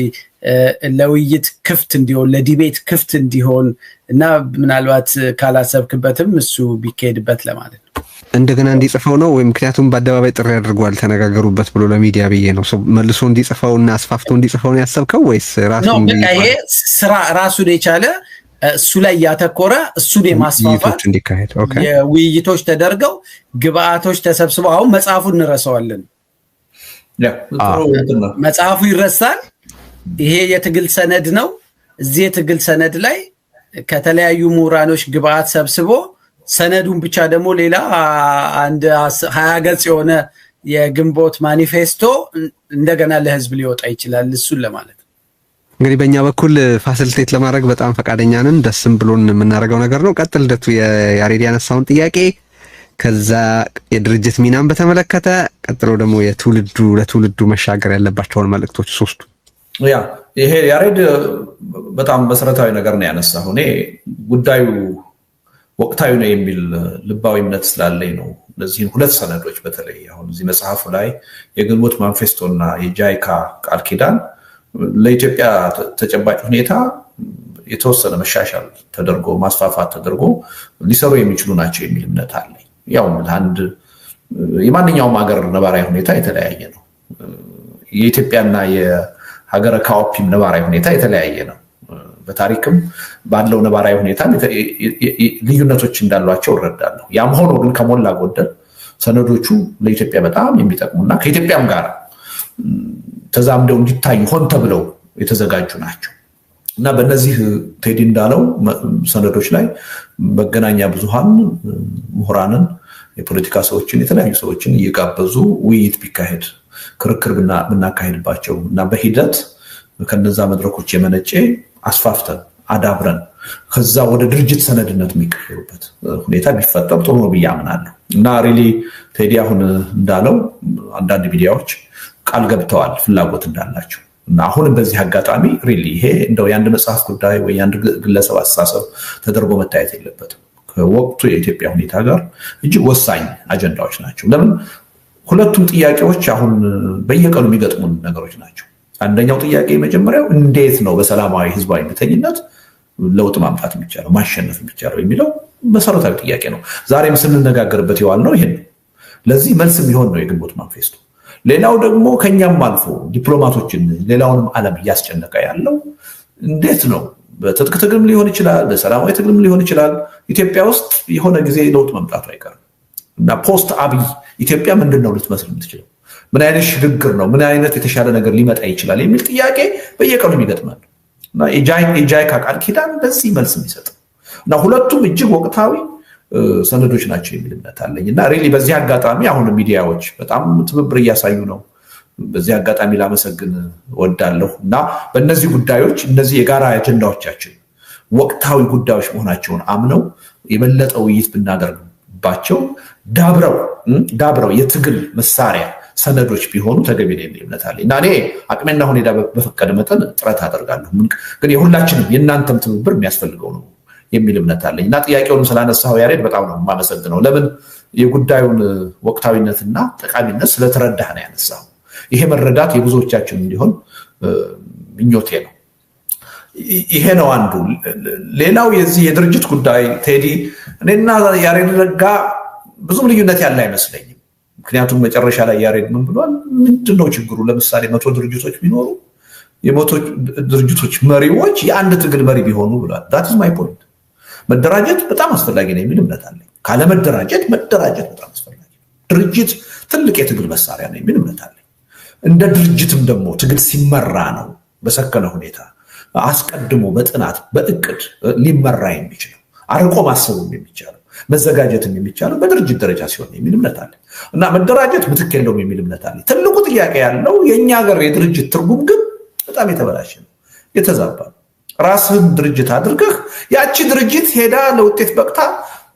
ለውይይት ክፍት እንዲሆን ለዲቤት ክፍት እንዲሆን እና ምናልባት ካላሰብክበትም እሱ ቢካሄድበት ለማለት ነው። እንደገና እንዲጽፈው ነው ወይ? ምክንያቱም በአደባባይ ጥሪ ያደርጓል ተነጋገሩበት ብሎ ለሚዲያ ብዬ ነው መልሶ እንዲጽፈውና አስፋፍቶ እንዲጽፈው ነው ያሰብከው ወይስ ራሱ ይሄ ስራ ራሱን የቻለ እሱ ላይ ያተኮረ እሱን የማስፋፋት እንዲካሄድ የውይይቶች ተደርገው ግብአቶች ተሰብስበው አሁን መጽሐፉን እንረሳዋለን። መጽሐፉ ይረሳል። ይሄ የትግል ሰነድ ነው። እዚህ የትግል ሰነድ ላይ ከተለያዩ ምሁራኖች ግብአት ሰብስቦ ሰነዱን ብቻ ደግሞ ሌላ አንድ 20 ገጽ የሆነ የግንቦት ማኒፌስቶ እንደገና ለህዝብ ሊወጣ ይችላል። እሱን ለማለት ነው። እንግዲህ በእኛ በኩል ፋሲሊቴት ለማድረግ በጣም ፈቃደኛ ነን። ደስም ብሎን የምናደርገው ነገር ነው። ቀጥል ልደቱ የያሬድ ያነሳውን ጥያቄ ከዛ የድርጅት ሚናን በተመለከተ ቀጥሎ ደግሞ ለትውልዱ መሻገር ያለባቸውን መልእክቶች ሶስቱ። ይሄ ያሬድ በጣም መሰረታዊ ነገር ነው ያነሳው። እኔ ጉዳዩ ወቅታዊ ነው የሚል ልባዊነት ስላለኝ ነው እነዚህን 2 ሰነዶች በተለይ አሁን እዚህ መጽሐፉ ላይ የግንቦት ማኒፌስቶና የጃይካ ቃል ኪዳን ለኢትዮጵያ ተጨባጭ ሁኔታ የተወሰነ መሻሻል ተደርጎ ማስፋፋት ተደርጎ ሊሰሩ የሚችሉ ናቸው የሚል እምነት አለኝ። ያው አንድ የማንኛውም ሀገር ነባራዊ ሁኔታ የተለያየ ነው። የኢትዮጵያና የሀገረ ካኦፒም ነባራዊ ሁኔታ የተለያየ ነው። በታሪክም ባለው ነባራዊ ሁኔታ ልዩነቶች እንዳሏቸው እረዳለሁ። ያም ሆኖ ግን ከሞላ ጎደል ሰነዶቹ ለኢትዮጵያ በጣም የሚጠቅሙና ከኢትዮጵያም ጋር ተዛምደው እንዲታዩ ሆን ተብለው የተዘጋጁ ናቸው እና በእነዚህ ቴዲ እንዳለው ሰነዶች ላይ መገናኛ ብዙሃን ምሁራንን፣ የፖለቲካ ሰዎችን፣ የተለያዩ ሰዎችን እየጋበዙ ውይይት ቢካሄድ ክርክር ብናካሄድባቸው እና በሂደት ከነዛ መድረኮች የመነጨ አስፋፍተን አዳብረን ከዛ ወደ ድርጅት ሰነድነት የሚቀየሩበት ሁኔታ ቢፈጠር ጥሩ ነው ብዬ አምናለሁ እና ሪሊ ቴዲ አሁን እንዳለው አንዳንድ ሚዲያዎች ቃል ገብተዋል ፍላጎት እንዳላቸው እና አሁንም በዚህ አጋጣሚ ሪሊ ይሄ እንደው የአንድ መጽሐፍ ጉዳይ ወይ የአንድ ግለሰብ አስተሳሰብ ተደርጎ መታየት የለበትም። ከወቅቱ የኢትዮጵያ ሁኔታ ጋር እጅግ ወሳኝ አጀንዳዎች ናቸው። ለምን ሁለቱም ጥያቄዎች አሁን በየቀኑ የሚገጥሙን ነገሮች ናቸው። አንደኛው ጥያቄ መጀመሪያው እንዴት ነው በሰላማዊ ህዝባዊ እምቢተኝነት ለውጥ ማምጣት የሚቻለው ማሸነፍ የሚቻለው የሚለው መሰረታዊ ጥያቄ ነው። ዛሬም ስንነጋገርበት የዋልነው ይሄን ነው። ለዚህ መልስ የሚሆን ነው የግንቦት ማኒፌስቶ። ሌላው ደግሞ ከኛም አልፎ ዲፕሎማቶችን ሌላውንም ዓለም እያስጨነቀ ያለው እንዴት ነው በትጥቅ ትግልም ሊሆን ይችላል፣ በሰላማዊ ትግልም ሊሆን ይችላል። ኢትዮጵያ ውስጥ የሆነ ጊዜ ለውጥ መምጣቱ አይቀርም እና ፖስት አብይ ኢትዮጵያ ምንድን ነው ልትመስል የምትችለው? ምን አይነት ሽግግር ነው? ምን አይነት የተሻለ ነገር ሊመጣ ይችላል የሚል ጥያቄ በየቀኑ ይገጥማል እና የጃይካ ቃል ኪዳን ለዚህ መልስ የሚሰጥ እና ሁለቱም እጅግ ወቅታዊ ሰነዶች ናቸው የሚል እምነት አለኝ እና ሪሊ በዚህ አጋጣሚ አሁን ሚዲያዎች በጣም ትብብር እያሳዩ ነው። በዚህ አጋጣሚ ላመሰግን ወዳለሁ እና በእነዚህ ጉዳዮች እነዚህ የጋራ አጀንዳዎቻችን ወቅታዊ ጉዳዮች መሆናቸውን አምነው የበለጠ ውይይት ብናደርግባቸው ዳብረው የትግል መሳሪያ ሰነዶች ቢሆኑ ተገቢ ነው እምነት አለኝ እና እኔ አቅሜና ሁኔታ በፈቀደ መጠን ጥረት አደርጋለሁ። ግን የሁላችንም የእናንተም ትብብር የሚያስፈልገው ነው የሚል እምነት አለኝ እና ጥያቄውን ስላነሳው ያሬድ በጣም ነው የማመሰግነው። ለምን የጉዳዩን ወቅታዊነትና ጠቃሚነት ስለተረዳህ ነው ያነሳው። ይሄ መረዳት የብዙዎቻችን እንዲሆን ምኞቴ ነው። ይሄ ነው አንዱ። ሌላው የዚህ የድርጅት ጉዳይ ቴዲ እኔና ያሬድ ነጋ ብዙም ልዩነት ያለ አይመስለኝም። ምክንያቱም መጨረሻ ላይ ያሬድ ምን ብሏል? ምንድነው ችግሩ? ለምሳሌ 100 ድርጅቶች ቢኖሩ የ100 ድርጅቶች መሪዎች የአንድ ትግል መሪ ቢሆኑ ብሏል። that is my point። መደራጀት በጣም አስፈላጊ ነው የሚል እምነት አለኝ። ካለመደራጀት መደራጀት በጣም አስፈላጊ ነው። ድርጅት ትልቅ የትግል መሳሪያ ነው የሚል እምነት አለኝ። እንደ ድርጅትም ደግሞ ትግል ሲመራ ነው በሰከነ ሁኔታ አስቀድሞ በጥናት በእቅድ ሊመራ የሚችለው አርቆ ማሰቡም የሚቻለው መዘጋጀትም የሚቻለው በድርጅት ደረጃ ሲሆን የሚል እምነት አለ እና መደራጀት ምትክ የለውም የሚል እምነት አለ። ትልቁ ጥያቄ ያለው የኛ ሀገር የድርጅት ትርጉም ግን በጣም የተበላሸ ነው፣ የተዛባ ነው። ራስህን ድርጅት አድርገህ ያቺ ድርጅት ሄዳ ለውጤት በቅታ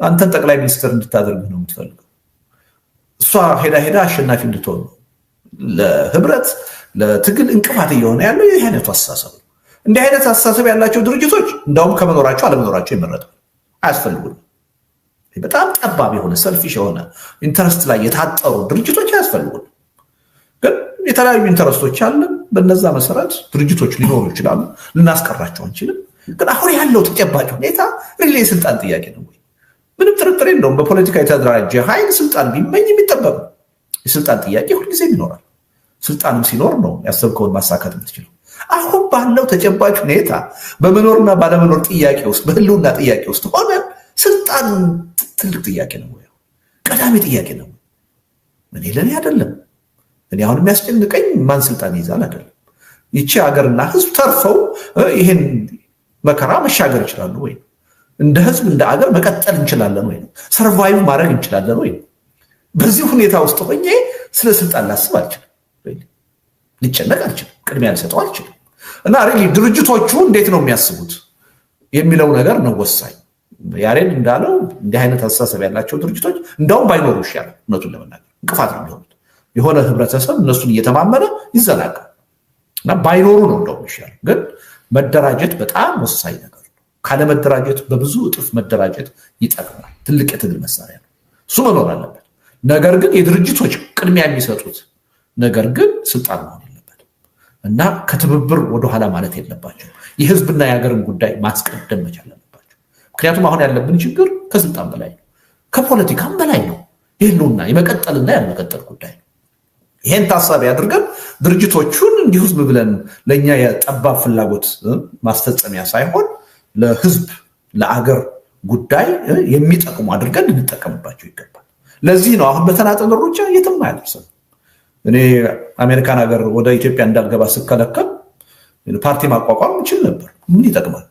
አንተን ጠቅላይ ሚኒስትር እንድታደርግ ነው የምትፈልገው። እሷ ሄዳ አሸናፊ እንድትሆን ነው። ለህብረት ለትግል እንቅፋት እየሆነ ያለው ይህ አይነቱ አስተሳሰብ ነው። እንዲህ አይነት አስተሳሰብ ያላቸው ድርጅቶች እንዳውም ከመኖራቸው አለመኖራቸው ይመረጣል፣ አያስፈልጉም። በጣም ጠባብ የሆነ ሰልፊሽ የሆነ ኢንተረስት ላይ የታጠሩ ድርጅቶች አያስፈልጉም። ግን የተለያዩ ኢንተረስቶች አለን። በነዛ መሰረት ድርጅቶች ሊኖሩ ይችላሉ፣ ልናስቀራቸው አንችልም። ግን አሁን ያለው ተጨባጭ ሁኔታ ሪሊ የስልጣን ጥያቄ ነው ወይ? ምንም ጥርጥር የለውም። በፖለቲካ የተደራጀ ኃይል ስልጣን ቢመኝ የሚጠበቅ ነው። የስልጣን ጥያቄ ሁልጊዜም ይኖራል። ስልጣንም ሲኖር ነው ያሰብከውን ማሳካት የምትችለው። አሁን ባለው ተጨባጭ ሁኔታ በመኖርና ባለመኖር ጥያቄ ውስጥ በህልውና ጥያቄ ውስጥ ሆነ ስልጣን ትልቅ ጥያቄ ነው ወይ? ቀዳሚ ጥያቄ ነው። እኔ ለኔ አይደለም። እኔ አሁን የሚያስጨንቀኝ ማን ስልጣን ይዛል አይደለም። ይቺ ሀገርና ህዝብ ተርፈው ይሄን መከራ መሻገር ይችላሉ ወይ? እንደ ህዝብ እንደ ሀገር መቀጠል እንችላለን ወይ? ሰርቫይቭ ማድረግ እንችላለን ወይ? በዚህ ሁኔታ ውስጥ ሆኜ ስለ ስልጣን ላስብ አልችልም፣ ሊጨነቅ አልችልም፣ ቅድሚያ ሊሰጠው አልችልም። እና ሪሊ ድርጅቶቹ እንዴት ነው የሚያስቡት የሚለው ነገር ነው ወሳኝ። ያሬድ እንዳለው እንዲህ አይነት አስተሳሰብ ያላቸው ድርጅቶች እንዳውም ባይኖሩ ይሻላል። እውነቱን ለመናገር እንቅፋት ነው የሚሆኑት። የሆነ ህብረተሰብ እነሱን እየተማመነ ይዘናጋል እና ባይኖሩ ነው እንደውም ይሻላል። ግን መደራጀት በጣም ወሳኝ ነገር ነው። ካለመደራጀት በብዙ እጥፍ መደራጀት ይጠቅማል። ትልቅ የትግል መሳሪያ ነው። እሱ መኖር አለበት። ነገር ግን የድርጅቶች ቅድሚያ የሚሰጡት ነገር ግን ስልጣን መሆን የለበትም እና ከትብብር ወደኋላ ማለት የለባቸው። የህዝብና የሀገርን ጉዳይ ማስቀደም መቻል አለባቸው። ምክንያቱም አሁን ያለብን ችግር ከስልጣን በላይ ነው፣ ከፖለቲካም በላይ ነው። የህልውና የመቀጠልና ያለመቀጠል ጉዳይ ነው። ይሄን ታሳቢ አድርገን ድርጅቶቹን እንዲሁ ዝም ብለን ለእኛ የጠባብ ፍላጎት ማስፈጸሚያ ሳይሆን ለህዝብ ለአገር ጉዳይ የሚጠቅሙ አድርገን ልንጠቀምባቸው ይገባል። ለዚህ ነው አሁን በተናጠል ሩጫ የትም አያደርስም። እኔ አሜሪካን ሀገር ወደ ኢትዮጵያ እንዳልገባ ስከለከል ፓርቲ ማቋቋም ይችል ነበር። ምን ይጠቅማል?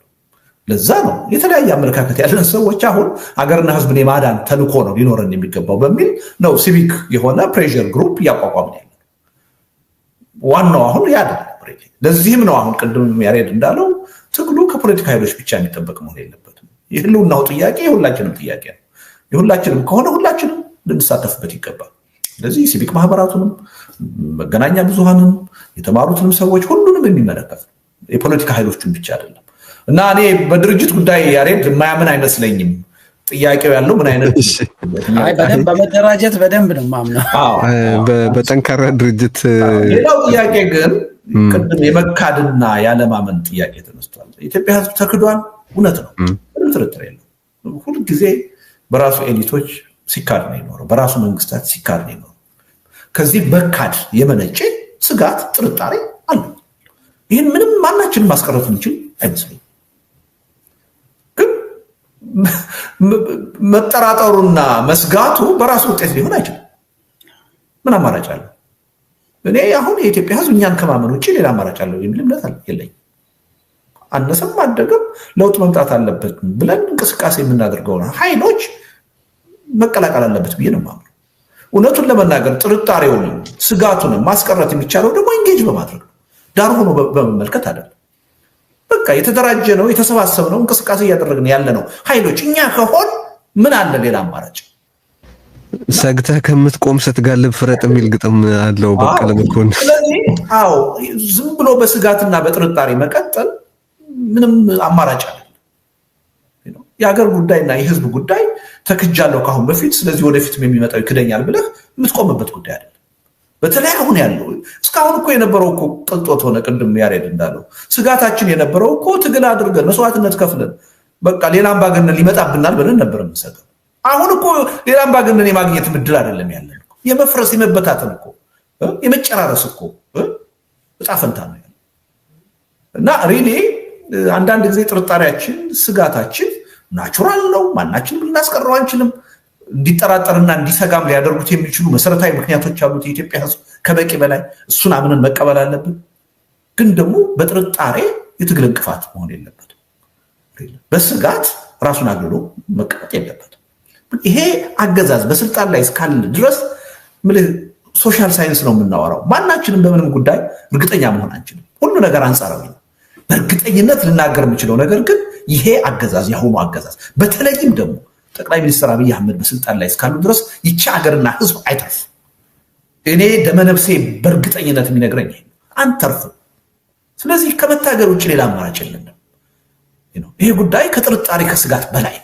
ለዛ ነው የተለያየ አመለካከት ያለን ሰዎች አሁን አገርና ህዝብን የማዳን ተልኮ ነው ሊኖረን የሚገባው በሚል ነው ሲቪክ የሆነ ፕሬሸር ግሩፕ እያቋቋምን ያለ። ዋናው አሁን ያደለ። ለዚህም ነው አሁን ቅድም ያሬድ እንዳለው ትግሉ ከፖለቲካ ኃይሎች ብቻ የሚጠበቅ መሆን የለበትም። የህልውናው ጥያቄ የሁላችንም ጥያቄ ነው። የሁላችንም ከሆነ ሁላችንም ልንሳተፍበት ይገባል። ስለዚህ ሲቪክ ማህበራቱንም መገናኛ ብዙሃንን የተማሩትንም ሰዎች ሁሉንም የሚመለከት ነው፣ የፖለቲካ ኃይሎቹን ብቻ አይደለም። እና እኔ በድርጅት ጉዳይ ያሬድ የማያምን አይመስለኝም። ጥያቄው ያለው ምን አይነት በመደራጀት በደንብ ነው ማምነው፣ በጠንካራ ድርጅት። ሌላው ጥያቄ ግን ቅድም የመካድና ያለማመን ጥያቄ ተነስቷል። የኢትዮጵያ ህዝብ ተክዷል፣ እውነት ነው፣ ምንም ጥርጥር የለም። ሁልጊዜ በራሱ ኤሊቶች ሲካድ ነው የኖረው፣ በራሱ መንግስታት ሲካድ ነው የኖረው። ከዚህ መካድ የመነጨ ስጋት፣ ጥርጣሬ አለ። ይህን ምንም ማናችንም ማስቀረት እንችል አይመስለኝም። ግን መጠራጠሩና መስጋቱ በራሱ ውጤት ሊሆን አይችልም። ምን አማራጭ አለ? እኔ አሁን የኢትዮጵያ ህዝብ እኛን ከማመን ውጭ ሌላ አማራጭ አለው የሚል እምነት የለኝም። አነሰም አደገም ለውጥ መምጣት አለበት ብለን እንቅስቃሴ የምናደርገው ኃይሎች መቀላቀል አለበት ብዬ ነው የማምነው። እውነቱን ለመናገር ጥርጣሬውንም ስጋቱንም ማስቀረት የሚቻለው ደግሞ ኢንጌጅ በማድረግ ነው፣ ዳር ሆኖ በመመልከት አይደለም። በቃ የተደራጀ ነው የተሰባሰበ ነው እንቅስቃሴ እያደረግን ያለ ነው ኃይሎች እኛ ከሆን ምን አለ ሌላ አማራጭ? ሰግተህ ከምትቆም ስትጋልብ ፍረጥ የሚል ግጥም አለው በቀለ መኮንን። ስለዚህ አዎ ዝም ብሎ በስጋትና በጥርጣሬ መቀጠል ምንም አማራጭ አለ። የሀገር ጉዳይና የህዝብ ጉዳይ ተክጃለሁ ካሁን በፊት ስለዚህ ወደፊትም የሚመጣው ይክደኛል ብለህ የምትቆምበት ጉዳይ አይደለም። በተለይ አሁን ያለው እስካሁን እኮ የነበረው እኮ ቅንጦት ሆነ። ቅድም ያሬድ እንዳለው ስጋታችን የነበረው እኮ ትግል አድርገን መስዋዕትነት ከፍለን በቃ ሌላ አምባገነን ሊመጣብናል ብለን ነበር የምንሰጋው። አሁን እኮ ሌላ አምባገነን የማግኘት ምድል አይደለም ያለን እኮ የመፍረስ የመበታተን እኮ የመጨራረስ እኮ ዕጣ ፈንታ ነው ያለው። እና ሪሊ አንዳንድ ጊዜ ጥርጣሬያችን ስጋታችን ናቹራል ነው። ማናችንም ልናስቀረው አንችልም። እንዲጠራጠርና እንዲሰጋም ሊያደርጉት የሚችሉ መሰረታዊ ምክንያቶች አሉት የኢትዮጵያ ህዝብ ከበቂ በላይ። እሱን አምነን መቀበል አለብን። ግን ደግሞ በጥርጣሬ የትግል እንቅፋት መሆን የለበትም። በስጋት ራሱን አግልሎ መቀመጥ የለበትም። ይሄ አገዛዝ በስልጣን ላይ እስካለ ድረስ ሶሻል ሳይንስ ነው የምናወራው። ማናችንም በምንም ጉዳይ እርግጠኛ መሆን አንችልም። ሁሉ ነገር አንጻራዊ ነው። በእርግጠኝነት ልናገር የምችለው ነገር ግን ይሄ አገዛዝ ያሁኑ አገዛዝ በተለይም ደግሞ ጠቅላይ ሚኒስትር አብይ አህመድ በስልጣን ላይ እስካሉ ድረስ ይቺ ሀገርና ህዝብ አይተርፍ። እኔ ደመነፍሴ በእርግጠኝነት የሚነግረኝ አንተርፍ። ስለዚህ ከመታገር ውጭ ሌላ አማራጭ የለንም። ይሄ ጉዳይ ከጥርጣሬ ከስጋት በላይ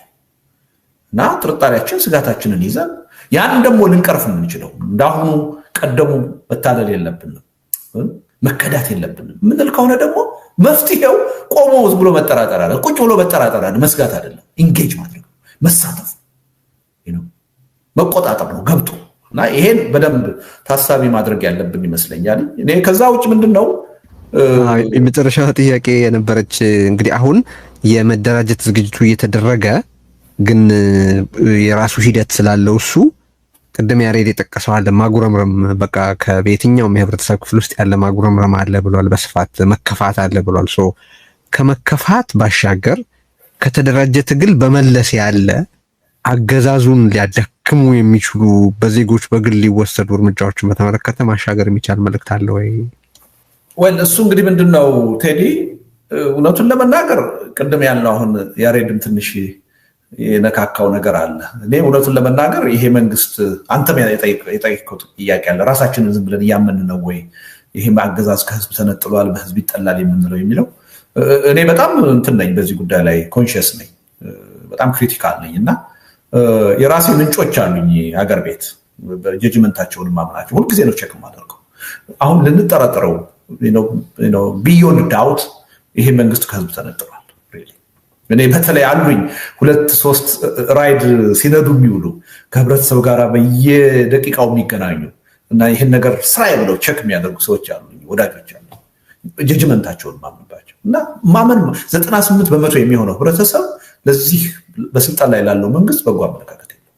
እና ጥርጣሬያችን ስጋታችንን ይዘን ያን ደግሞ ልንቀርፍ የምንችለው እንዳሁኑ ቀደሙ መታለል የለብንም፣ መከዳት የለብንም ምንል ከሆነ ደግሞ መፍትሄው ቆሞ ብሎ መጠራጠር አለ፣ ቁጭ ብሎ መጠራጠር አለ፣ መስጋት አይደለም። ኢንጌጅ ማድረግ መሳተፍ መቆጣጠር ነው ገብቶ እና ይሄን በደንብ ታሳቢ ማድረግ ያለብን ይመስለኛል። እኔ ከዛ ውጭ ምንድነው የመጨረሻ ጥያቄ የነበረች እንግዲህ አሁን የመደራጀት ዝግጅቱ እየተደረገ ግን የራሱ ሂደት ስላለው እሱ ቅድም ያሬድ የጠቀሰው አለ ማጉረምረም በቃ ከቤትኛውም የህብረተሰብ ክፍል ውስጥ ያለ ማጉረምረም አለ ብሏል። በስፋት መከፋት አለ ብሏል። ሶ ከመከፋት ባሻገር ከተደራጀ ትግል በመለስ ያለ አገዛዙን ሊያደክሙ የሚችሉ በዜጎች በግል ሊወሰዱ እርምጃዎችን በተመለከተ ማሻገር የሚቻል መልእክት አለ ወይ? እሱ እንግዲህ ምንድነው ቴዲ እውነቱን ለመናገር ቅድም ያልነው አሁን ያሬድም ትንሽ የነካካው ነገር አለ። እኔ እውነቱን ለመናገር ይሄ መንግስት አንተም የጠየቀው ጥያቄ አለ። ራሳችንን ዝም ብለን እያመን ነው ወይ ይሄ አገዛዝ ከህዝብ ተነጥሏል በህዝብ ይጠላል የምንለው የሚለው እኔ በጣም እንትን ነኝ፣ በዚህ ጉዳይ ላይ ኮንሽስ ነኝ፣ በጣም ክሪቲካል ነኝ እና የራሴ ምንጮች አሉኝ ሀገር ቤት በጀጅመንታቸውን ማምናቸው ሁልጊዜ ነው ቼክ ማደርገው። አሁን ልንጠራጠረው ቢዮንድ ዳውት ይሄ መንግስት ከህዝብ ተነጥሏል። እኔ በተለይ አሉኝ 2-3 ራይድ ሲነዱ የሚውሉ ከህብረተሰብ ጋር በየደቂቃው የሚገናኙ እና ይህን ነገር ስራዬ ብለው ቼክ የሚያደርጉ ሰዎች አሉኝ፣ ወዳጆች አሉ። ጀጅመንታቸውን ማምንባቸው እና ማመን 98% የሚሆነው ህብረተሰብ ለዚህ በስልጣን ላይ ላለው መንግስት በጎ አመለካከት የለም፣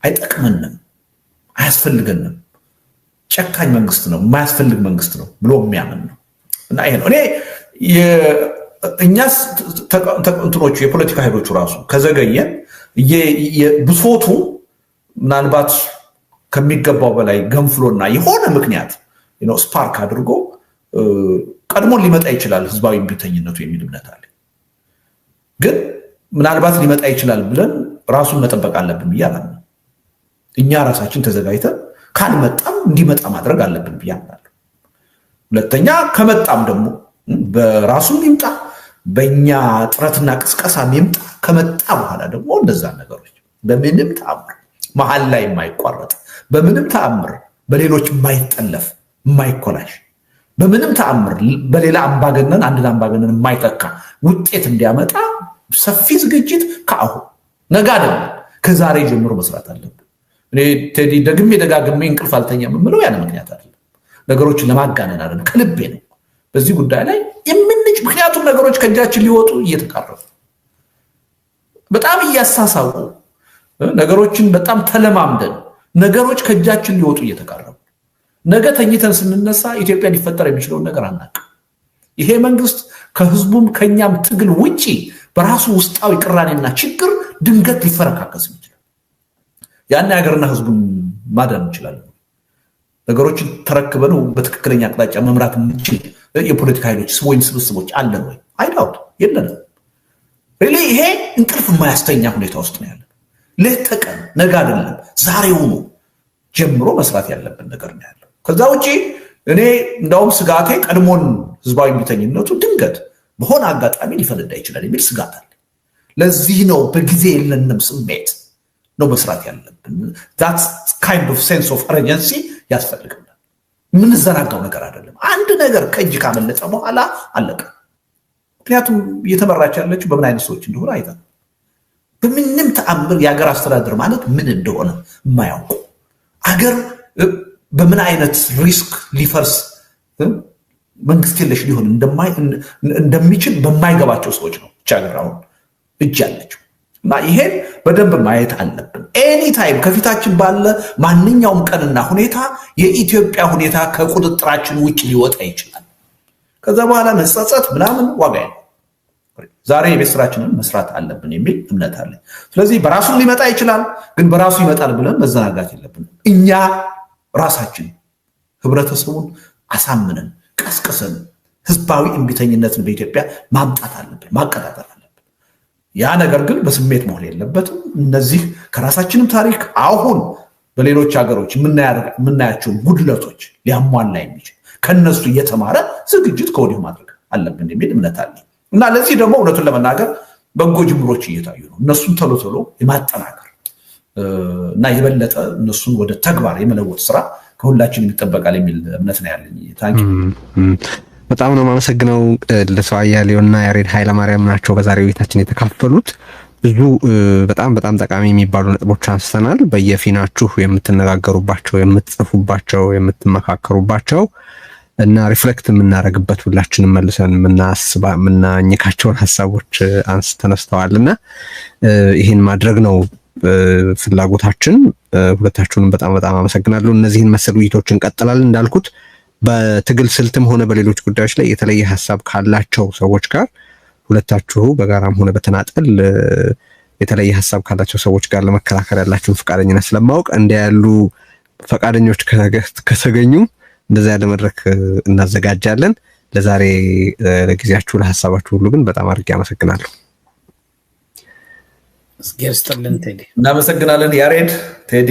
አይጠቅመንም፣ አያስፈልገንም፣ ጨካኝ መንግስት ነው፣ የማያስፈልግ መንግስት ነው ብሎ የሚያምን ነው። እና ይሄ ነው እኔ እኛስ እንትኖቹ የፖለቲካ ኃይሎቹ ራሱ ከዘገየን ብሶቱ ምናልባት ከሚገባው በላይ ገንፍሎና የሆነ ምክንያት ስፓርክ አድርጎ ቀድሞን ሊመጣ ይችላል ህዝባዊ እምቢተኝነቱ የሚል እምነት አለ። ግን ምናልባት ሊመጣ ይችላል ብለን ራሱን መጠበቅ አለብን ብዬ አምናለሁ። እኛ ራሳችን ተዘጋጅተን ካልመጣም እንዲመጣ ማድረግ አለብን ብዬ አምናለሁ። ሁለተኛ ከመጣም ደግሞ በራሱም ይምጣ በእኛ ጥረትና ቅስቀሳ ይምጣ፣ ከመጣ በኋላ ደግሞ እንደዛ ነገሮች በምንም ተአምር መሀል ላይ የማይቋረጥ በምንም ተአምር በሌሎች የማይጠለፍ የማይኮላሽ በምንም ተአምር በሌላ አምባገነን አንድን አምባገነን የማይተካ ውጤት እንዲያመጣ ሰፊ ዝግጅት ከአሁን ነገ ደግሞ ከዛሬ ጀምሮ መስራት አለብን። እኔ ቴዲ ደግሜ ደጋግሜ እንቅልፍ አልተኛም የምለው ያለ ምክንያት አይደለም፣ ነገሮችን ለማጋነን አይደለም፣ ከልቤ ነው በዚህ ጉዳይ ላይ የምንጭ። ምክንያቱም ነገሮች ከእጃችን ሊወጡ እየተቃረቡ በጣም እያሳሳቡ ነገሮችን በጣም ተለማምደን ነገሮች ከእጃችን ሊወጡ እየተቃረቡ ነገ ተኝተን ስንነሳ ኢትዮጵያ ሊፈጠር የሚችለውን ነገር አናውቅም። ይሄ መንግስት ከህዝቡም ከኛም ትግል ውጪ በራሱ ውስጣዊ ቅራኔና ችግር ድንገት ሊፈረካከስ ይችላል። ያን ሀገርና ህዝቡን ማዳን እንችላለን። ነገሮችን ተረክበን በትክክለኛ አቅጣጫ መምራት የምንችል የፖለቲካ ኃይሎች ወይም ስብስቦች አለን ወይ? አይዳውት የለንም። ሪሊ ይሄ እንቅልፍ የማያስተኛ ሁኔታ ውስጥ ነው ያለው። ሌት ተቀን ነገ አይደለም ዛሬውኑ ጀምሮ መስራት ያለብን ነገር ነው ያለው። ከዛ ውጪ እኔ እንደውም ስጋቴ ቀድሞን ህዝባዊ እምቢተኝነቱ ድንገት በሆነ አጋጣሚ ሊፈነዳ ይችላል የሚል ስጋት አለ። ለዚህ ነው በጊዜ የለንም ስሜት ነው መስራት ያለብን። that kind of sense of urgency ያስፈልገናል። ምን ዘናጋው ነገር አይደለም። አንድ ነገር ከእጅ ካመለጠ በኋላ አለቀ። ምክንያቱም እየተመራች ያለችው በምን አይነት ሰዎች እንደሆነ አይተን በምንም ተአምር የሀገር አስተዳደር ማለት ምን እንደሆነ የማያውቁ አገር በምን አይነት ሪስክ ሊፈርስ መንግስት የለሽ ሊሆን እንደሚችል በማይገባቸው ሰዎች ነው ቻገር አሁን እጅ ያለችው እና ይሄን በደንብ ማየት አለብን። ኤኒ ታይም ከፊታችን ባለ ማንኛውም ቀንና ሁኔታ የኢትዮጵያ ሁኔታ ከቁጥጥራችን ውጭ ሊወጣ ይችላል። ከዛ በኋላ መጸጸት ምናምን ዋጋ የለም። ዛሬ የቤት ስራችንን መስራት አለብን የሚል እምነት አለ። ስለዚህ በራሱ ሊመጣ ይችላል፣ ግን በራሱ ይመጣል ብለን መዘናጋት የለብንም። እኛ ራሳችን ህብረተሰቡን አሳምነን ቀስቅሰን ህዝባዊ እምቢተኝነትን በኢትዮጵያ ማምጣት አለብን፣ ማቀጣጠል አለብን። ያ ነገር ግን በስሜት መሆን የለበትም። እነዚህ ከራሳችንም ታሪክ አሁን በሌሎች ሀገሮች የምናያቸውን ጉድለቶች ሊያሟላ የሚችል ከነሱ እየተማረ ዝግጅት ከወዲሁ ማድረግ አለብን የሚል እምነት አለ እና ለዚህ ደግሞ እውነቱን ለመናገር በጎ ጅምሮች እየታዩ ነው። እነሱን ቶሎ ቶሎ የማጠናከር እና የበለጠ እነሱን ወደ ተግባር የመለወጥ ስራ ከሁላችንም ይጠበቃል የሚል እምነት ነው ያለኝ። ታንኪ በጣም ነው የማመሰግነው። ለሰው አያሌውና ያሬድ ኃይለማርያም ናቸው በዛሬው ቤታችን የተካፈሉት። ብዙ በጣም ጠቃሚ የሚባሉ ነጥቦች አንስተናል። በየፊናችሁ የምትነጋገሩባቸው፣ የምትጽፉባቸው፣ የምትመካከሩባቸው እና ሪፍሌክት የምናደርግበት ሁላችንም መልሰን የምናኝካቸውን ሀሳቦች ተነስተዋልና ይህን ማድረግ ነው ፍላጎታችን። ሁለታችሁንም በጣም አመሰግናለሁ። እነዚህን መሰል ውይይቶች እንቀጥላለን። እንዳልኩት በትግል ስልትም ሆነ በሌሎች ጉዳዮች ላይ የተለየ ሀሳብ ካላቸው ሰዎች ጋር ሁለታችሁ በጋራም ሆነ በተናጠል የተለየ ሀሳብ ካላቸው ሰዎች ጋር ለመከራከር ያላችሁን ፈቃደኝነት ስለማወቅ እንዲያ ያሉ ፈቃደኞች ከተገኙ እንደዛ ያለ መድረክ እናዘጋጃለን። ለዛሬ ለጊዜያችሁ ለሐሳባችሁ ሁሉ ግን በጣም አድርጌ አመሰግናለሁ። እስኪ ያስጠልን ቴዲ። እናመሰግናለን ያሬድ ቴዲ።